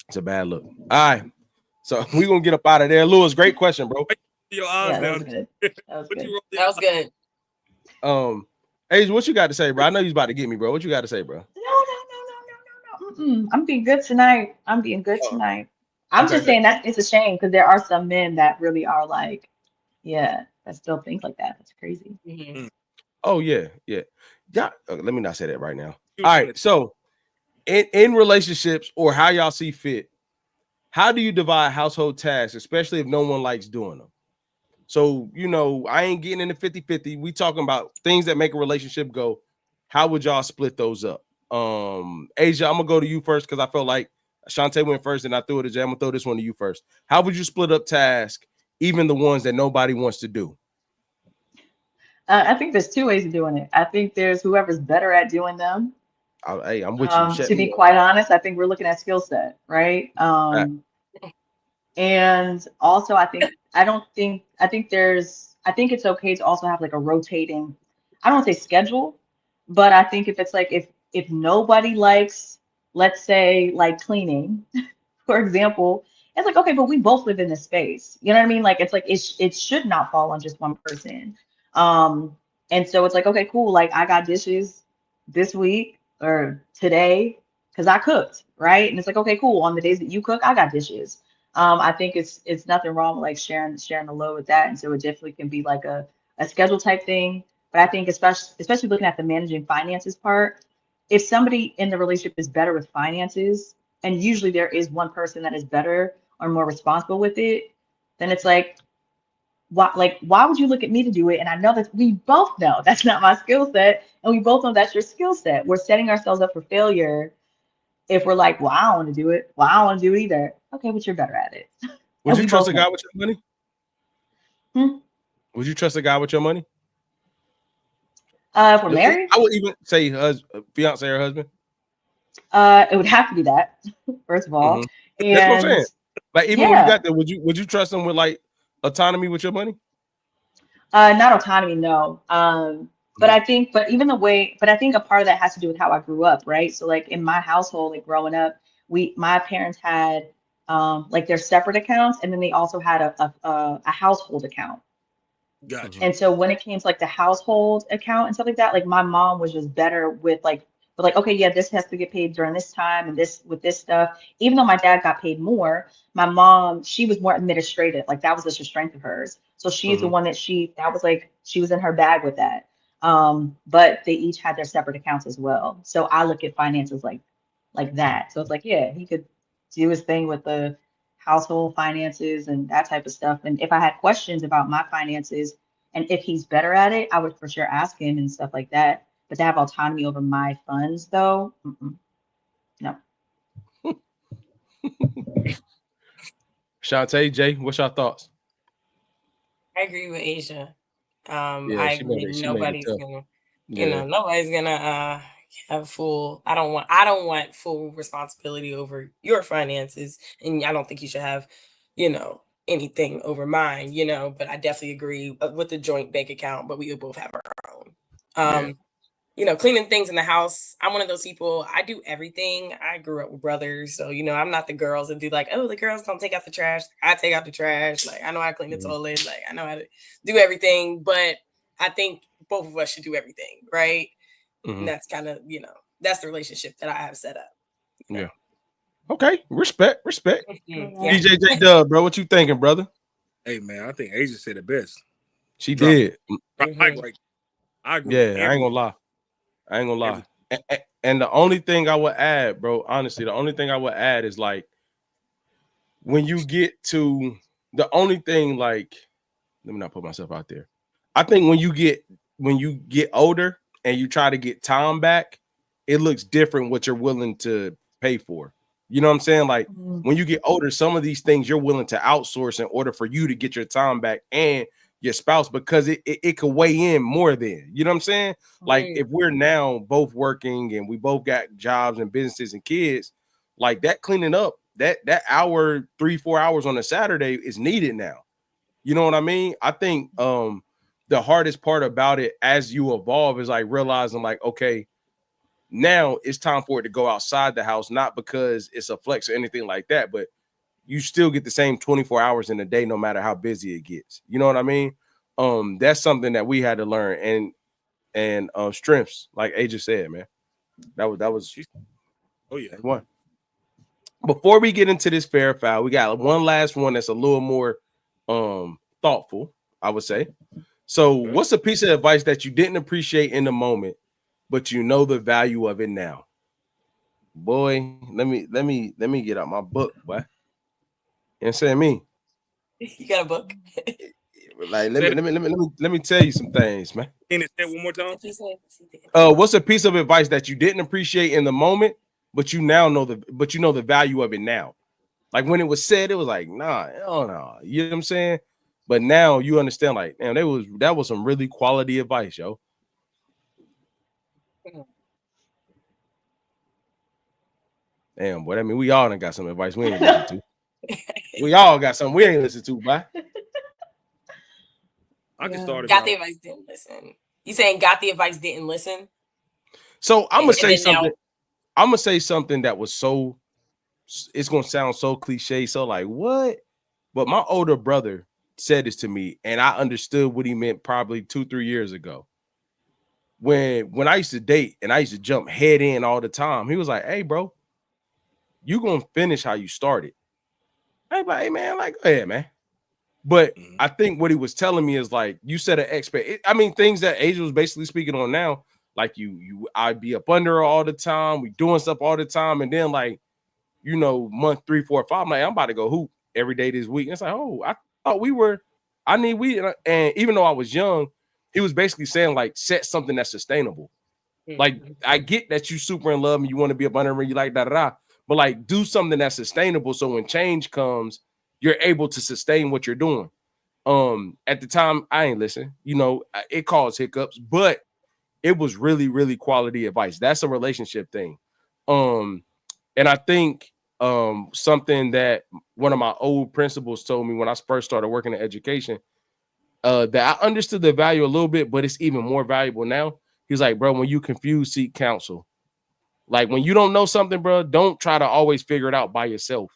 It's a bad look. All right. So we're gonna get up out of there. Lewis, great question, bro. Your eyes That was down. good. That was good. Age, what you got to say, bro? I know you about to get me, bro. What you got to say, bro? No. I'm being good tonight. I'm Okay. just saying that it's a shame because there are some men that really are like, yeah, that still think like that. That's crazy. Oh yeah. Let me not say that right now. All right. So, in relationships or how y'all see fit, how do you divide household tasks, especially if no one likes doing them? So, I ain't getting into 50-50. We talking about things that make a relationship go. How would y'all split those up? Asia, I'm gonna go to you first because I felt like Shantae went first and I threw it to Jay. I'm gonna throw this one to you first. How would you split up tasks, even the ones that nobody wants to do? I think there's two ways of doing it. I think there's whoever's better at doing them, Hey, I'm with you. Shut To me be up. quite honest, I think we're looking at skill set, right? Right. And also I think it's okay to also have like a rotating, I don't want to say schedule, but I think if it's like if nobody likes, let's say like cleaning, for example, it's like, okay, but we both live in this space. You know what I mean? Like, it's like, it should not fall on just one person. Um, and so it's like, okay, cool. Like, I got dishes this week or today because I cooked, right? And it's like, okay, cool. On the days that you cook, I got dishes. I think it's nothing wrong with like sharing the load with that. And so it definitely can be like a schedule type thing. But I think especially looking at the managing finances part, if somebody in the relationship is better with finances, and usually there is one person that is better or more responsible with it, then it's why would you look at me to do it? And I know that we both know that's not my skill set, and we both know that's your skill set. We're setting ourselves up for failure if we're like, well, I don't want to do it. Well, I don't want to do it either. Okay, but you're better at it. Would And you we trust both a guy know. with your money? Hmm? Would you trust a guy with your money? If we're married, I would even say fiance or husband. it would have to be that, first of all. That's what I'm And saying. Like even when you yeah, got there, would you trust them with like autonomy with your money? not autonomy, no. But Mhm. but I think a part of that has to do with how I grew up, right? So like in my household, like growing up, my parents had like their separate accounts, and then they also had a household account. Gotcha. And so when it came to like the household account and stuff like that, like my mom was just better with like, okay, yeah, this has to get paid during this time and this with this stuff. Even though my dad got paid more, my mom, she was more administrative. Like that was just a strength of hers. So she's the Mhm. one that was like she was in her bag with that. But they each had their separate accounts as well. So I look at finances like that. So it's like, yeah, he could do his thing with the household finances and that type of stuff. And if I had questions about my finances, and if he's better at it, I would for sure ask him and stuff like that. But to have autonomy over my funds, though, no. Shantae, Jay, what's your thoughts? I agree with Asia. Yeah, I she made agree. it. She made it Nobody's tough. gonna, Yeah. nobody's gonna have full. I don't want full responsibility over your finances, and I don't think you should have, anything over mine. But I definitely agree with the joint bank account. But we both have our own. Yeah. Cleaning things in the house. I'm one of those people. I do everything. I grew up with brothers, so I'm not the girls that do like, oh, the girls don't take out the trash. I take out the trash. Like I know how to clean the Mhm. toilet. Like I know how to do everything. But I think both of us should do everything, right? And Mhm. that's kind of that's the relationship that I have set up. You Yeah. Okay. Respect. Respect. Yeah. DJJ Dub, bro. What you thinking, brother? Hey man, I think Asia said it best. She Drop did. like right. I agree with Yeah, I ain't gonna lie. I ain't gonna lie. every And the only thing I would add, bro, honestly, the only thing I would add is like when you get to the only thing, like, let me not put myself out there. I think when you get older and you try to get time back, it looks different what you're willing to pay for. You know what I'm saying? Like when you get older, some of these things you're willing to outsource in order for you to get your time back and your spouse because it could weigh in more than you know what I'm saying? Like if we're now both working and we both got jobs and businesses and kids, like that cleaning up, that hour, 3-4 hours on a Saturday is needed now. You know what I mean? I think the hardest part about it as you evolve is like realizing like, okay, now it's time for it to go outside the house, not because it's a flex or anything like that, but you still get the same 24 hours in a day, no matter how busy it gets. You know what I mean? That's something that we had to learn and strengths, like AJ said, man. That was oh yeah. one. Before we get into this fair foul, we got one last one that's a little more thoughtful, I would say. So, Okay. what's a piece of advice that you didn't appreciate in the moment, but you know the value of it now? Boy, let me get out my book, boy. You know what I'm saying? Me. You got a book? Like, Say let me tell you some things, man. that one more time. What's a piece of advice that you didn't appreciate in the moment, but you know the value of it now? Like when it was said, it was like, nah, hell no. You know what I'm saying? But now you understand, like, damn, that was some really quality advice, yo. Damn, boy. I mean, we all done got some advice we ain't listen to. We all got something we ain't listen to, boy. I can start if Got the y'all. advice, didn't listen. You saying got the advice, didn't listen? So I'm gonna And say then something. now, I'm gonna say something that was so. It's gonna sound so cliche. So like what? But my older brother said this to me, and I understood what he meant probably 2-3 years ago. When I used to date and I used to jump head in all the time, he was like, "Hey, bro, you gonna finish how you started." I'm like, "Hey, man, like, go ahead, man." But Mhm. I think what he was telling me is like, you set an expect. I mean, things that Asia was basically speaking on now, like I'd be up under her all the time, we doing stuff all the time, and then like, month 3, 4, 5, I'm like, I'm about to go hoop every day this week. And it's like, oh, I thought we were. I need we, and even though I was young, he was basically saying like, set something that's sustainable. Like, I get that you super in love and you want to be up under her, you like da da da, but like, do something that's sustainable so when change comes, you're able to sustain what you're doing. At the time, I ain't listen. It caused hiccups, but it was really, really quality advice. That's a relationship thing. And I think something that one of my old principals told me when I first started working in education, that I understood the value a little bit, but it's even more valuable now. He's like, bro, when you confuse, seek counsel. Like when you don't know something, bro, don't try to always figure it out by yourself.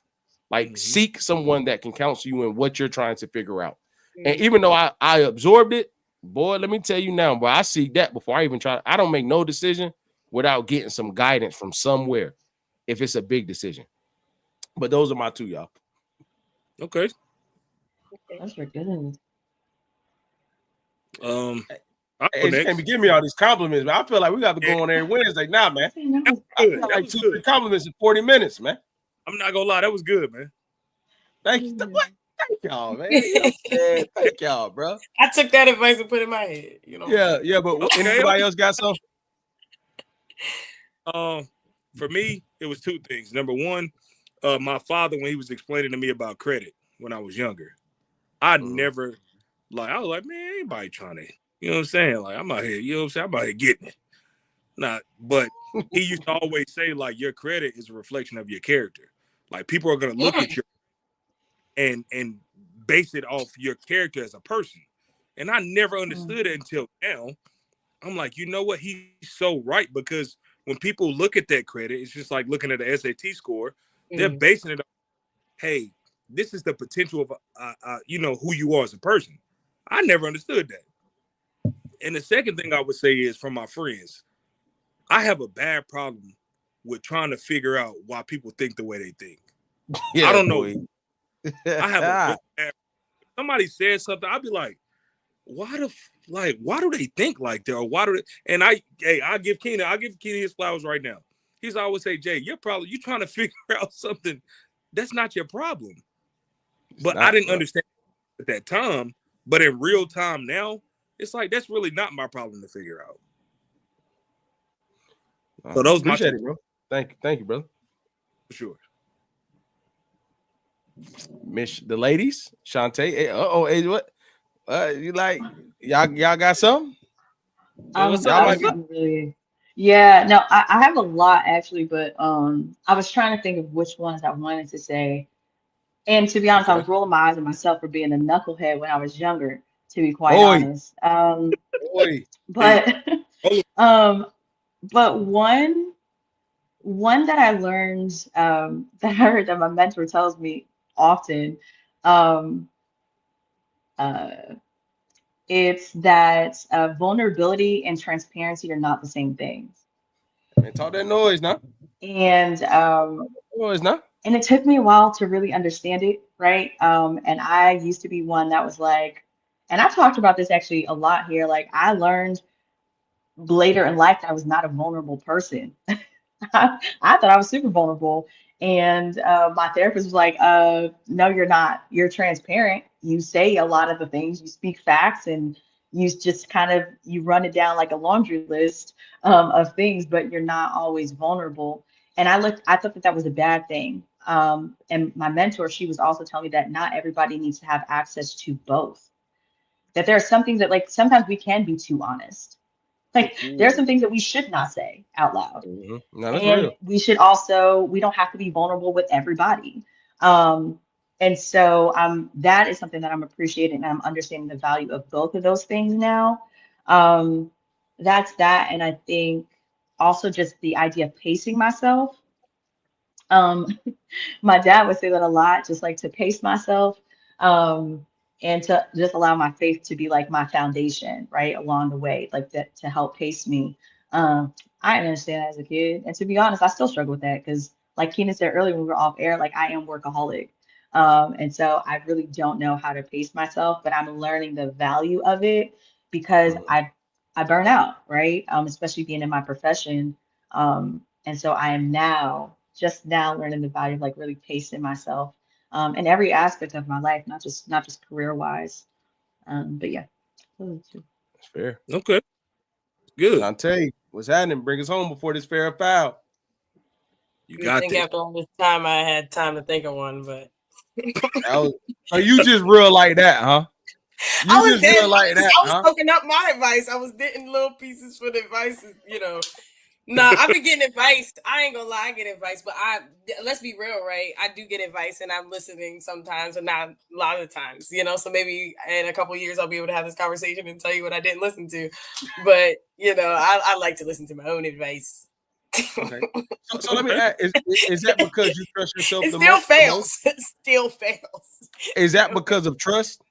Like seek someone that can counsel you in what you're trying to figure out. And even though I absorbed it, boy, let me tell you now, boy, I seek that before I even try. I don't make no decision without getting some guidance from somewhere if it's a big decision. But those are my two, y'all. Okay. Those were good. I'll go Hey, you can't be next. giving me all these compliments, man. I feel like we got to Yeah, go on every Wednesday now, man. See, that that was was I good. feel That like was 2-3 good. compliments in 40 minutes, man. I'm not gonna lie, that was good, man. Thank you. What? Thank y'all, man. You know what I'm saying? Thank y'all, bro. I took that advice and put it in my head. You know what I'm Yeah, saying? yeah, but Okay, anybody okay. else got some? For me, it was two things. Number one, my father, when he was explaining to me about credit when I was younger, I Mhm. never I was like, man, anybody trying to, you know what I'm saying? Like, I'm out here, you know what I'm saying? I'm out here getting it. But he used to always say, like, your credit is a reflection of your character. Like, people are gonna look at you and base it off your character as a person. And I never mm, understood it until now. I'm like, you know what? He's so right, because when people look at that credit, it's just like looking at the SAT score. They're basing it on, hey, this is the potential of who you are as a person. I never understood that. And the second thing I would say is, from my friends, I have a bad problem with trying to figure out why people think the way they think. I Yeah, don't know. boy. I have a really bad. Somebody says something, I'll be like, why do they think like that? Or why do they? And I'll give Keenan his flowers right now. He's always say, Jay, you're trying to figure out something that's not your problem. It's But I not, didn't bro. understand at that time. But in real time now, it's like that's really not my problem to figure out. So those are my Appreciate two it, bro. Thank you, brother. for sure. Miss the ladies, Shantae. Hey, hey, what? You like y'all got something? Yeah, what's Y'all up? might What's be. up? I'm really, yeah, no, I have a lot actually, but I was trying to think of which ones I wanted to say. And to be honest, I Okay. was rolling my eyes at myself for being a knucklehead when I was younger, to be quite Oi, honest. oi. Hey, But hold on. um, but one that I learned that I heard that my mentor tells me often, um, uh, it's that vulnerability and transparency are not the same things. Man, talk that noise now. And Noise now. and it took me a while to really understand it, right? And I used to be one that was like, and I've talked about this actually a lot here. Like I learned later in life that I was not a vulnerable person. I thought I was super vulnerable. And my therapist was like, no, you're not. You're transparent. You say a lot of the things, you speak facts, and you just kind of you run it down like a laundry list of things, but you're not always vulnerable. And I thought that that was a bad thing. And my mentor, she was also telling me that not everybody needs to have access to both. That there are some things that like sometimes we can be too honest, Like there are some things that we should not say out loud. No, that's And real. we don't have to be vulnerable with everybody. Um, and so that is something that I'm appreciating and I'm understanding the value of both of those things now. Um, that's that. And I think also just the idea of pacing myself. Um, my dad would say that a lot, just like to pace myself, um, and to just allow my faith to be like my foundation, right, along the way, like that to help pace me. I didn't understand that as a kid, and to be honest, I still struggle with that because, like Keenan said earlier when we were off air, like I am workaholic, and so I really don't know how to pace myself, but I'm learning the value of it because I burn out, right, especially being in my profession. And so I am now just now learning the value of like really pacing myself in every aspect of my life, not just career wise. But yeah. That's fair. Okay. Good. I'll tell you what's happening. Bring us home before this fair or foul. You You got think this. after all this time I had time to think of one, but So you just real like that, huh? You I was just real like that, I was huh? soaking up my advice. I was getting little pieces for the advice, you know. Nah, I've been getting advice. I ain't gonna lie, I get advice, but let's be real, right? I do get advice and I'm listening sometimes and not a lot of times, you know. So maybe in a couple of years I'll be able to have this conversation and tell you what I didn't listen to. But you know, I like to listen to my own advice. Okay. So let me ask, is that because you trust yourself It the still most? fails. It still fails. Is that because of trust?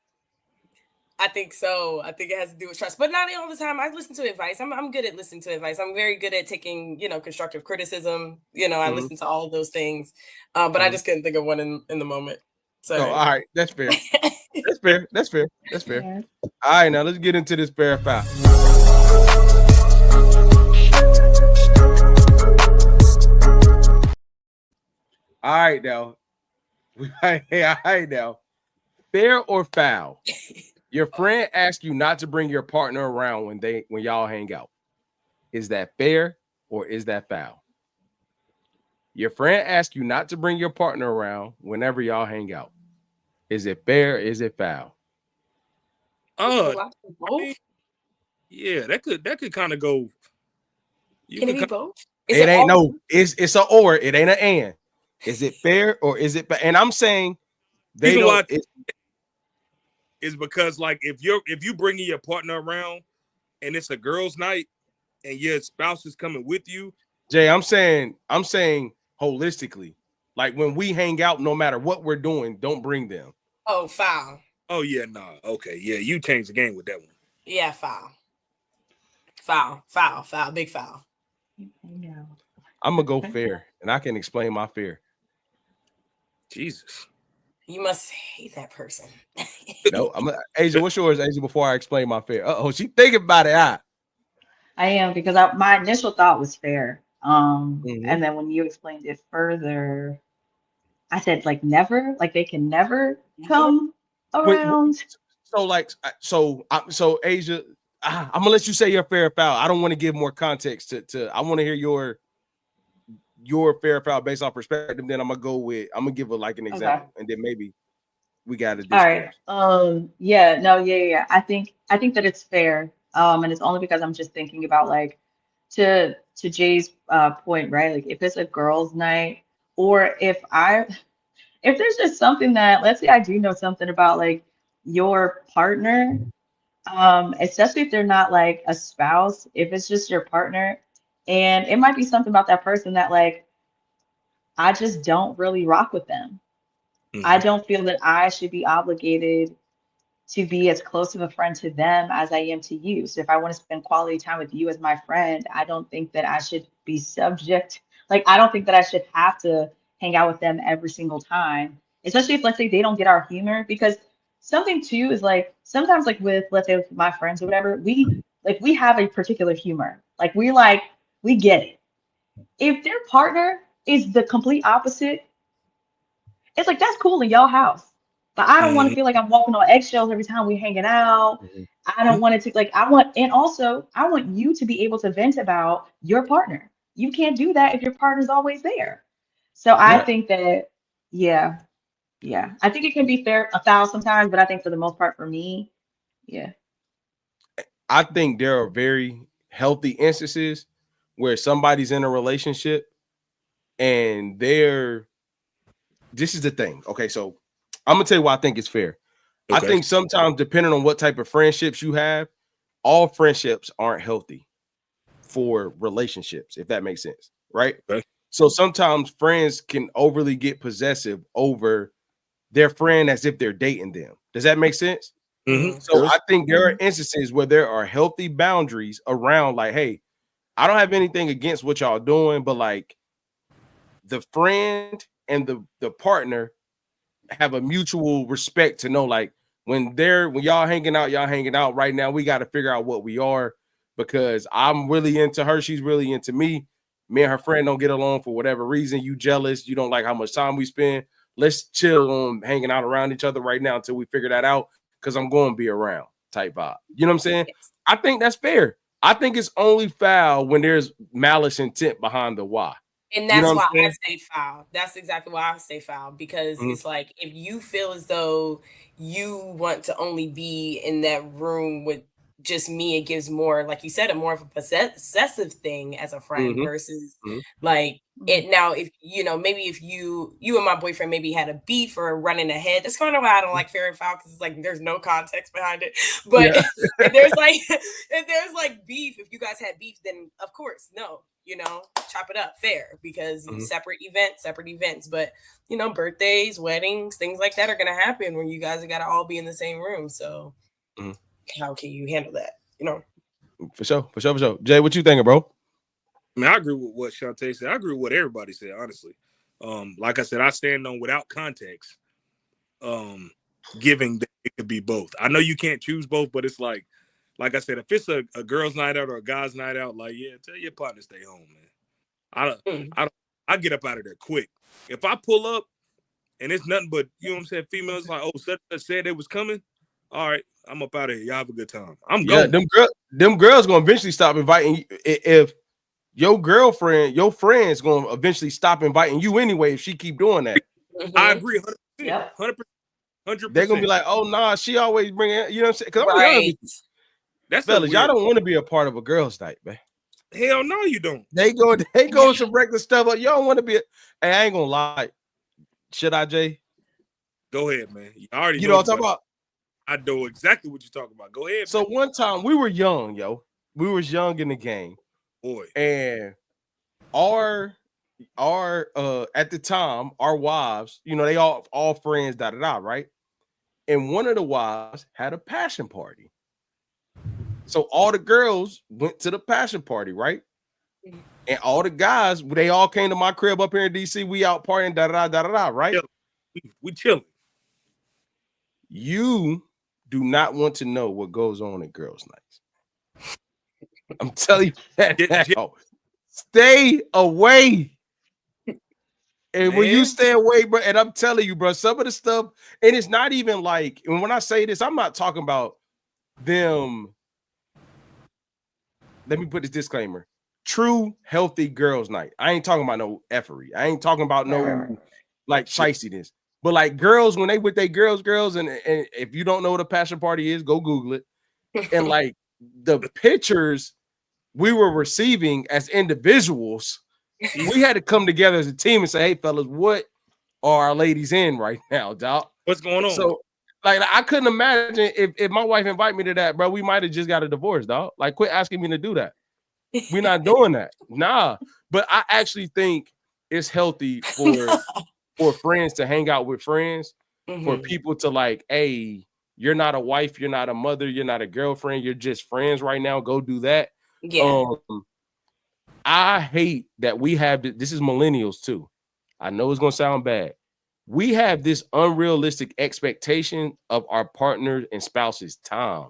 I think so. I think it has to do with trust, but not all the time. I listen to advice. I'm good at listening to advice. I'm very good at taking, you know, constructive criticism. You know, I listen to all of those things, but I just couldn't think of one in the moment. Oh, Sorry. all right. That's fair. That's fair. That's fair. That's fair. Yeah. All right, now let's get into this fair or foul. All right, now. All right, now. Fair or foul? Your friend asks you not to bring your partner around when y'all hang out. Is that fair or is that foul? Your friend asks you not to bring your partner around whenever y'all hang out. Is it fair? Is it foul? Uh, Do I do both? yeah, that could kind of go. You Can it could be kind both? Is It it ain't all? no. It's a or. It ain't an and. Is it fair or is it? And I'm saying they reason don't. why is because like if you bringing your partner around and it's a girls' night and your spouse is coming with you. Jay, I'm saying holistically. Like when we hang out, no matter what we're doing, don't bring them. Oh, foul. Oh yeah, nah, okay, yeah, you changed the game with that one. Yeah, foul. Foul. Big foul. No. I'm gonna go fair, and I can explain my fear. Jesus. You must hate that person. No, Asia. What's yours, Asia? Before I explain my fear. She thinking about it. I am because my initial thought was fair. Mhm. And then when you explained it further, I said like never, like they can never come around. So Asia, I'm gonna let you say your fair or foul. I don't want to give more context to. I want to hear your fair or foul based off perspective. Then I'm gonna give like an Okay. example, and then maybe we got a All right. discourse. Yeah, no, yeah. I think that it's fair. And it's only because I'm just thinking about like to Jay's point, right? Like if it's a girls' night, or if there's just something that, let's say I do know something about like your partner, especially if they're not like a spouse, if it's just your partner, and it might be something about that person that like I just don't really rock with them. I Mhm. don't feel that I should be obligated to be as close of a friend to them as I am to you. So if I want to spend quality time with you as my friend, I don't think that I should be subject, like I don't think that I should have to hang out with them every single time, especially if let's say they don't get our humor. Because something too is like sometimes like with let's say with my friends or whatever, we have a particular humor. We get it. If their partner is the complete opposite, it's like that's cool in y'all house. But I don't want to Mhm. feel like I'm walking on eggshells every time we're hanging out. Mhm. I don't want it to like and also I want you to be able to vent about your partner. You can't do that if your partner's always there. So I Not, think that yeah, yeah. I think it can be fair a foul sometimes, but I think for the most part for me, yeah. I think there are very healthy instances where somebody's in a relationship and this is the thing. Okay, so I'm gonna tell you why I think it's fair. I Okay. think sometimes, depending on what type of friendships you have, all friendships aren't healthy for relationships, if that makes sense, right? Okay. So sometimes friends can overly get possessive over their friend as if they're dating them. Does that make sense? Mm-hmm. So I think there are instances where there are healthy boundaries around, like, hey, I don't have anything against what y'all doing, but like the friend and the partner have a mutual respect to know, like, when y'all hanging out right now, we got to figure out what we are, because I'm really into her, she's really into me. Me and her friend don't get along for whatever reason. You jealous, you don't like how much time we spend. Let's chill on hanging out around each other right now until we figure that out, because I'm going to be around type vibe. You know what I'm saying? Yes. I think that's fair. I think it's only foul when there's malice intent behind the why. And You that's know what why I'm saying? I say foul. That's exactly why I say foul, because Mhm. it's like, if you feel as though you want to only be in that room with just me, it gives more, like you said, a more of a possessive thing as a friend Mhm. versus Mhm. like Mhm. it. Now, if maybe if you and my boyfriend maybe had a beef or running ahead, that's kind of why I don't like fair and foul, because it's like there's no context behind it. But Yeah. if there's like if there's like beef, if you guys had beef, then of course no, chop it up fair, because Mhm. separate events. But birthdays, weddings, things like that are gonna happen when you guys gotta all be in the same room. So Mhm. how can you handle that? For sure. Jay, what you thinking, bro? I mean, I agree with what Shantae said. I agree with what everybody said, honestly. Like I said, I stand on without context, giving that it could be both. I know you can't choose both, but it's like I said, if it's a girl's night out or a guy's night out, like, yeah, tell your partner to stay home, man. I get up out of there quick. If I pull up and it's nothing but, you know what I'm saying, females like, oh, such said they was coming. All right, I'm up out of here. Y'all have a good time. I'm Yeah, going. them girls gonna eventually stop inviting you. If your girlfriend, your friend's gonna eventually stop inviting you anyway, if she keep doing that. I Mhm. agree 100%. Yep. 100%. They're gonna be like, oh nah, she always bring it, you know what I'm saying? Because I'm gonna be honest Right. with you, That's a fellas, y'all weird. don't want to be a part of a girl's night, man. Hell no, you don't. They go some regular stuff, but y'all don't want to be hey, I ain't gonna lie. Should I, Jay? Go ahead, man. You already You know know this, what I'm but talking about? I know exactly what you're talking about. Go ahead, So man. one time we were young, yo. We was young in the game. Boy. And our at the time, our wives, they all friends, right? And one of the wives had a passion party. So all the girls went to the passion party, right? And all the guys, they all came to my crib up here in DC. We out partying, right? We chilling. You do not want to know what goes on at girls' nights. I'm telling you that now. Stay away. And when you Man. stay away, bro, and I'm telling you, bro, some of the stuff, and it's not even like, and when I say this, I'm not talking about them. Let me put this disclaimer: true, healthy girls' night. I ain't talking about no effery. I ain't talking about no like shystiness. But like girls, when they with their girls, and if you don't know what a passion party is, go Google it. And like the pictures we were receiving as individuals, we had to come together as a team and say, "Hey, fellas, what are our ladies in right now, dog?" What's going on? So, like, I couldn't imagine if my wife invite me to that, bro. We might have just got a divorce, dog. Like, quit asking me to do that. We're not doing that, nah. But I actually think it's healthy for friends to hang out with friends, for Mhm. people to like, hey, you're not a wife, you're not a mother, you're not a girlfriend, you're just friends right now. Go do that. Yeah. I hate that we have this is millennials too. I know it's gonna sound bad. We have this unrealistic expectation of our partner and spouse's time.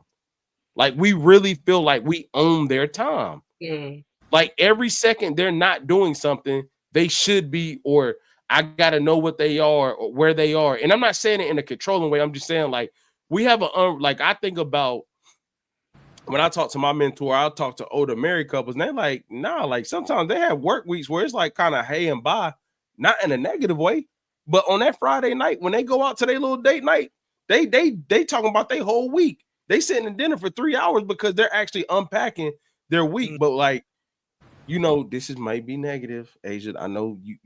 Like we really feel like we own their time. Mm. Like every second they're not doing something, they should be, or I gotta know what they are or where they are. And I'm not saying it in a controlling way. I'm just saying like we have like I think about when I talk to my mentor, I'll talk to older married couples, and they're like, nah, like sometimes they have work weeks where it's like kind of hey and bye, not in a negative way. But on that Friday night, when they go out to their little date night, they talking about their whole week. They sitting in dinner for 3 hours because they're actually unpacking their week. But like, you know, this might be negative, Asia. I know you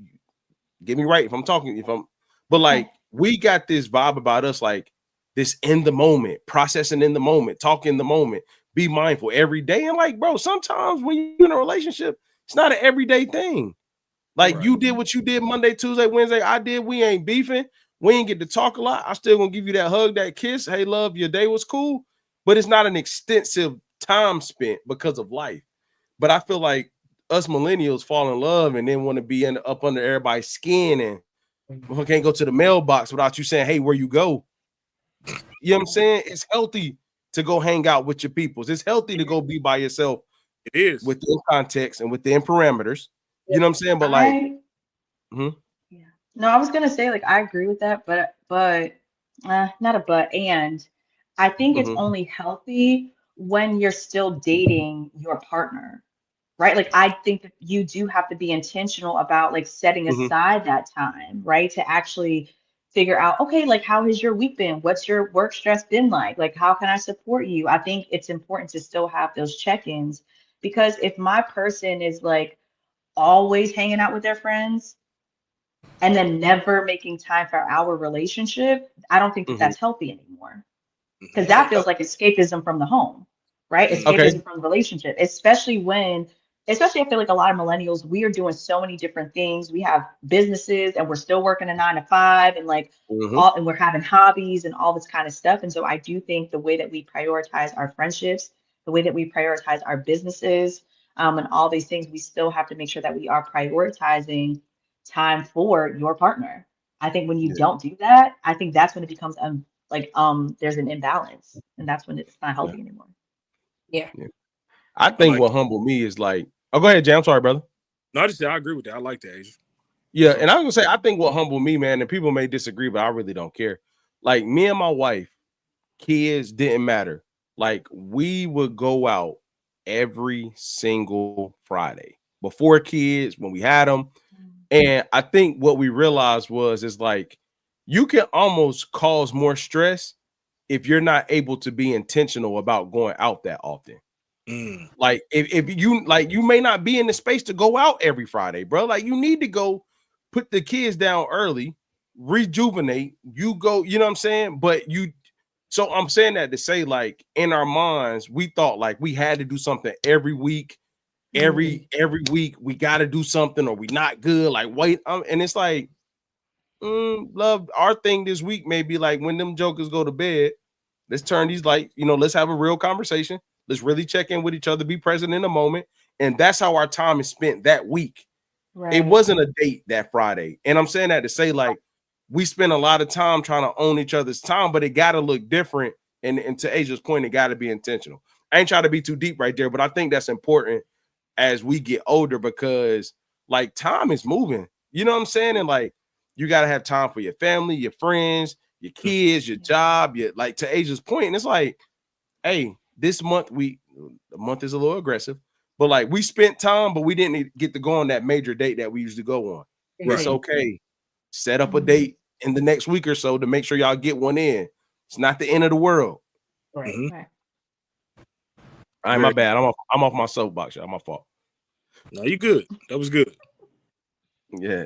get me right if I'm talking, but like we got this vibe about us, like this in the moment, processing in the moment, talking in the moment, be mindful every day. And like, bro, sometimes when you're in a relationship, it's not an everyday thing. Like you did what you did Monday, Tuesday, Wednesday. I did. We ain't beefing. We ain't get to talk a lot. I still gonna give you that hug, that kiss. Hey, love, your day was cool, but it's not an extensive time spent because of life. But I feel like us millennials fall in love and then want to be up under everybody's skin, and we can't go to the mailbox without you saying, hey, where you go? You know what I'm saying? It's healthy to go hang out with your peoples. It's healthy to go be by yourself. It is within context and within parameters. You know what I'm saying? But like, yeah. No, I was gonna say like I agree with that, but not a but. And I think it's only healthy when you're still dating your partner, right? Like I think that you do have to be intentional about like setting aside that time, right? To actually figure out, okay, like how has your week been? What's your work stress been like? Like how can I support you? I think it's important to still have those check-ins because if my person is like always hanging out with their friends and then never making time for our relationship, I don't think that that's healthy anymore. Because that feels like escapism from the home, right? Escapism from the relationship, especially I feel like a lot of millennials, we are doing so many different things. We have businesses and we're still working a 9 to 5 and like all, and we're having hobbies and all this kind of stuff. And so I do think the way that we prioritize our friendships, the way that we prioritize our businesses, and all these things, we still have to make sure that we are prioritizing time for your partner. I think when you don't do that, I think that's when it becomes there's an imbalance and that's when it's not healthy anymore. Yeah. I think what humbled me is like, oh, go ahead, Jay. I'm sorry, brother. No, I just said I agree with that. I like that, Asia. Yeah, and I was gonna say, I think what humbled me, man, and people may disagree, but I really don't care. Like me and my wife, kids didn't matter. Like we would go out every single Friday before kids when we had them. And I think what we realized is like you can almost cause more stress if you're not able to be intentional about going out that often. Like if you like, you may not be in the space to go out every Friday, bro. Like you need to go put the kids down early, rejuvenate. You go, you know what I'm saying? So I'm saying that to say, like, in our minds, we thought like we had to do something every week. Every week we got to do something or we not good. Like, wait, and it's like, love, our thing this week may be like when them jokers go to bed, let's turn these like, let's have a real conversation. Let's really check in with each other, be present in the moment. And that's how our time is spent that week. Right. It wasn't a date that Friday. And I'm saying that to say, like, we spend a lot of time trying to own each other's time, but it got to look different. And to Asia's point, it got to be intentional. I ain't trying to be too deep right there, but I think that's important as we get older because, like, time is moving. You know what I'm saying? And, like, you got to have time for your family, your friends, your kids, your job, like, to Asia's point. And it's like, hey, this month, the month is a little aggressive, but, like, we spent time, but we didn't get to go on that major date that we usually go on. Right. It's okay. Set up a date in the next week or so to make sure y'all get one in. It's not the end of the world. Right. Right. All right, my bad. I'm off my soapbox. My fault. No, you good. That was good. Yeah.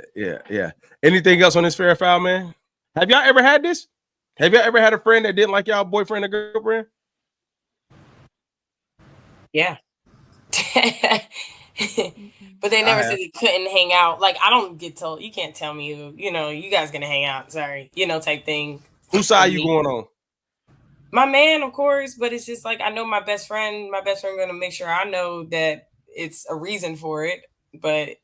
Anything else on this fair foul, man? Have y'all ever had this? Have y'all ever had a friend that didn't like y'all boyfriend or girlfriend? Yeah. But they never said they couldn't hang out. Like, I don't get told, you can't tell me, you guys gonna hang out. Sorry, type thing. Whose side you going on? My man, of course, but it's just like I know my best friend gonna make sure I know that it's a reason for it. But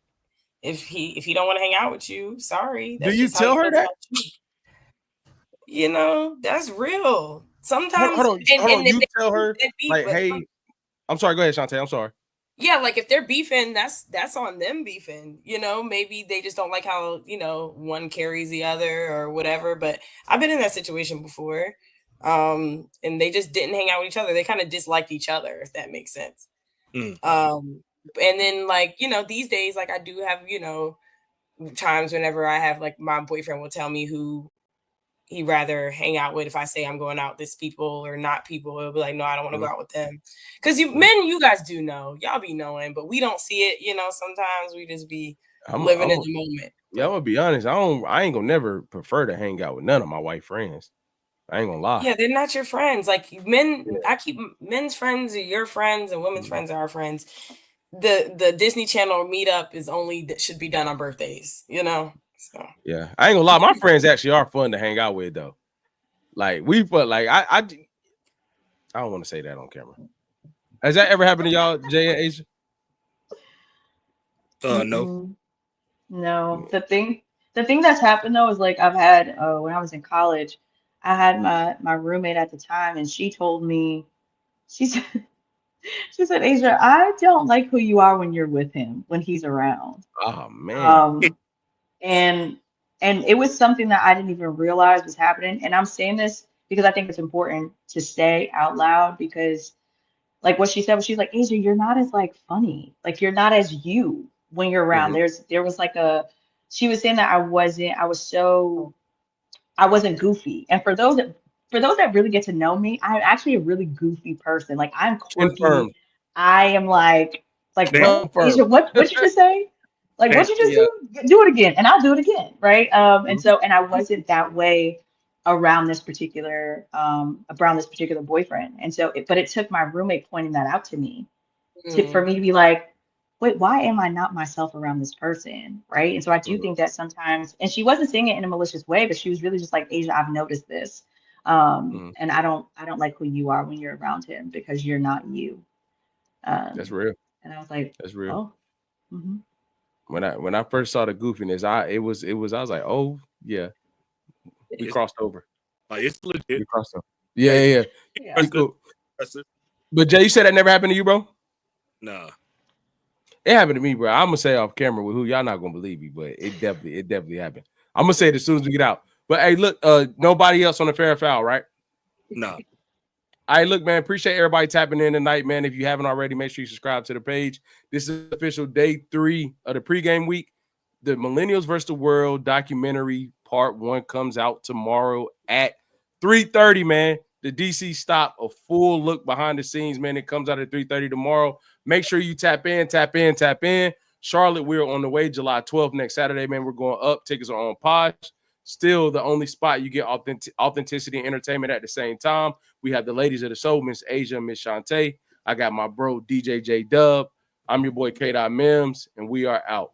if he don't want to hang out with you, sorry. Do you tell her that? That's real. Sometimes hold on. You tell her like, hey, I'm sorry, go ahead, Shantae. I'm sorry. Yeah, like if they're beefing, that's on them beefing. Maybe they just don't like how, one carries the other or whatever. But I've been in that situation before. And they just didn't hang out with each other. They kind of disliked each other, if that makes sense. And then like, these days, like I do have, times whenever I have like my boyfriend will tell me who he rather hang out with. If I say I'm going out with this people or not people, he'll be like, no, I don't want to go out with them. Because you guys do know, y'all be knowing, but we don't see it. Sometimes we just be living in the moment. Yeah, I'm gonna be honest. I ain't gonna never prefer to hang out with none of my white friends. I ain't gonna lie. Yeah, they're not your friends. Like men, I keep men's friends are your friends and women's friends are our friends. The Disney Channel meetup should be done on birthdays, So yeah, I ain't gonna lie. My friends actually are fun to hang out with though. Like I don't want to say that on camera. Has that ever happened to y'all, Jay and Asia? No. No. The thing that's happened though is like I've had when I was in college, I had my roommate at the time, and she told me, she said, Asia, I don't like who you are when you're with him, when he's around. Oh man. Um, and it was something that I didn't even realize was happening. And I'm saying this because I think it's important to say out loud, because like what she said was, she's like, Asia, you're not as like funny. Like you're not as you when you're around. There was like she was saying that I wasn't goofy. And for those that really get to know me, I'm actually a really goofy person. Like I'm quirky. Confirmed. I am like what? Confirmed. Asia, what you just say? Like what you just do? Do it again, and I'll do it again, right? And I wasn't that way around this particular boyfriend. And so but it took my roommate pointing that out to me for me to be like, wait, why am I not myself around this person? Right. And so I do think that sometimes, and she wasn't saying it in a malicious way, but she was really just like, Asia, I've noticed this. And I don't like who you are when you're around him, because you're not you. That's real. And I was like, that's real. Oh. Mm-hmm. When I first saw the goofiness, I was like, oh yeah, we crossed over. It's legit. We crossed over. Yeah. Cool. But Jay, you said that never happened to you, bro? Nah. It happened to me, bro. I'm gonna say off camera with who y'all not gonna believe me, but it definitely happened. I'm gonna say it as soon as we get out. But hey, look, nobody else on the fair foul, right? No. All right, look, man, appreciate everybody tapping in tonight, man. If you haven't already, make sure you subscribe to the page. This is official day 3 of the pregame week. The Millennials versus the World documentary part 1 comes out tomorrow at 3:30, man. The DC stop, a full look behind the scenes, man. It comes out at 3:30 tomorrow. Make sure you tap in. Charlotte, we're on the way July 12th next Saturday, man. We're going up. Tickets are on Posh. Still the only spot you get authenticity and entertainment at the same time. We have the ladies of the soul, Miss Asia and Miss Shantae. I got my bro, DJ J Dub. I'm your boy, K. Mims, and we are out.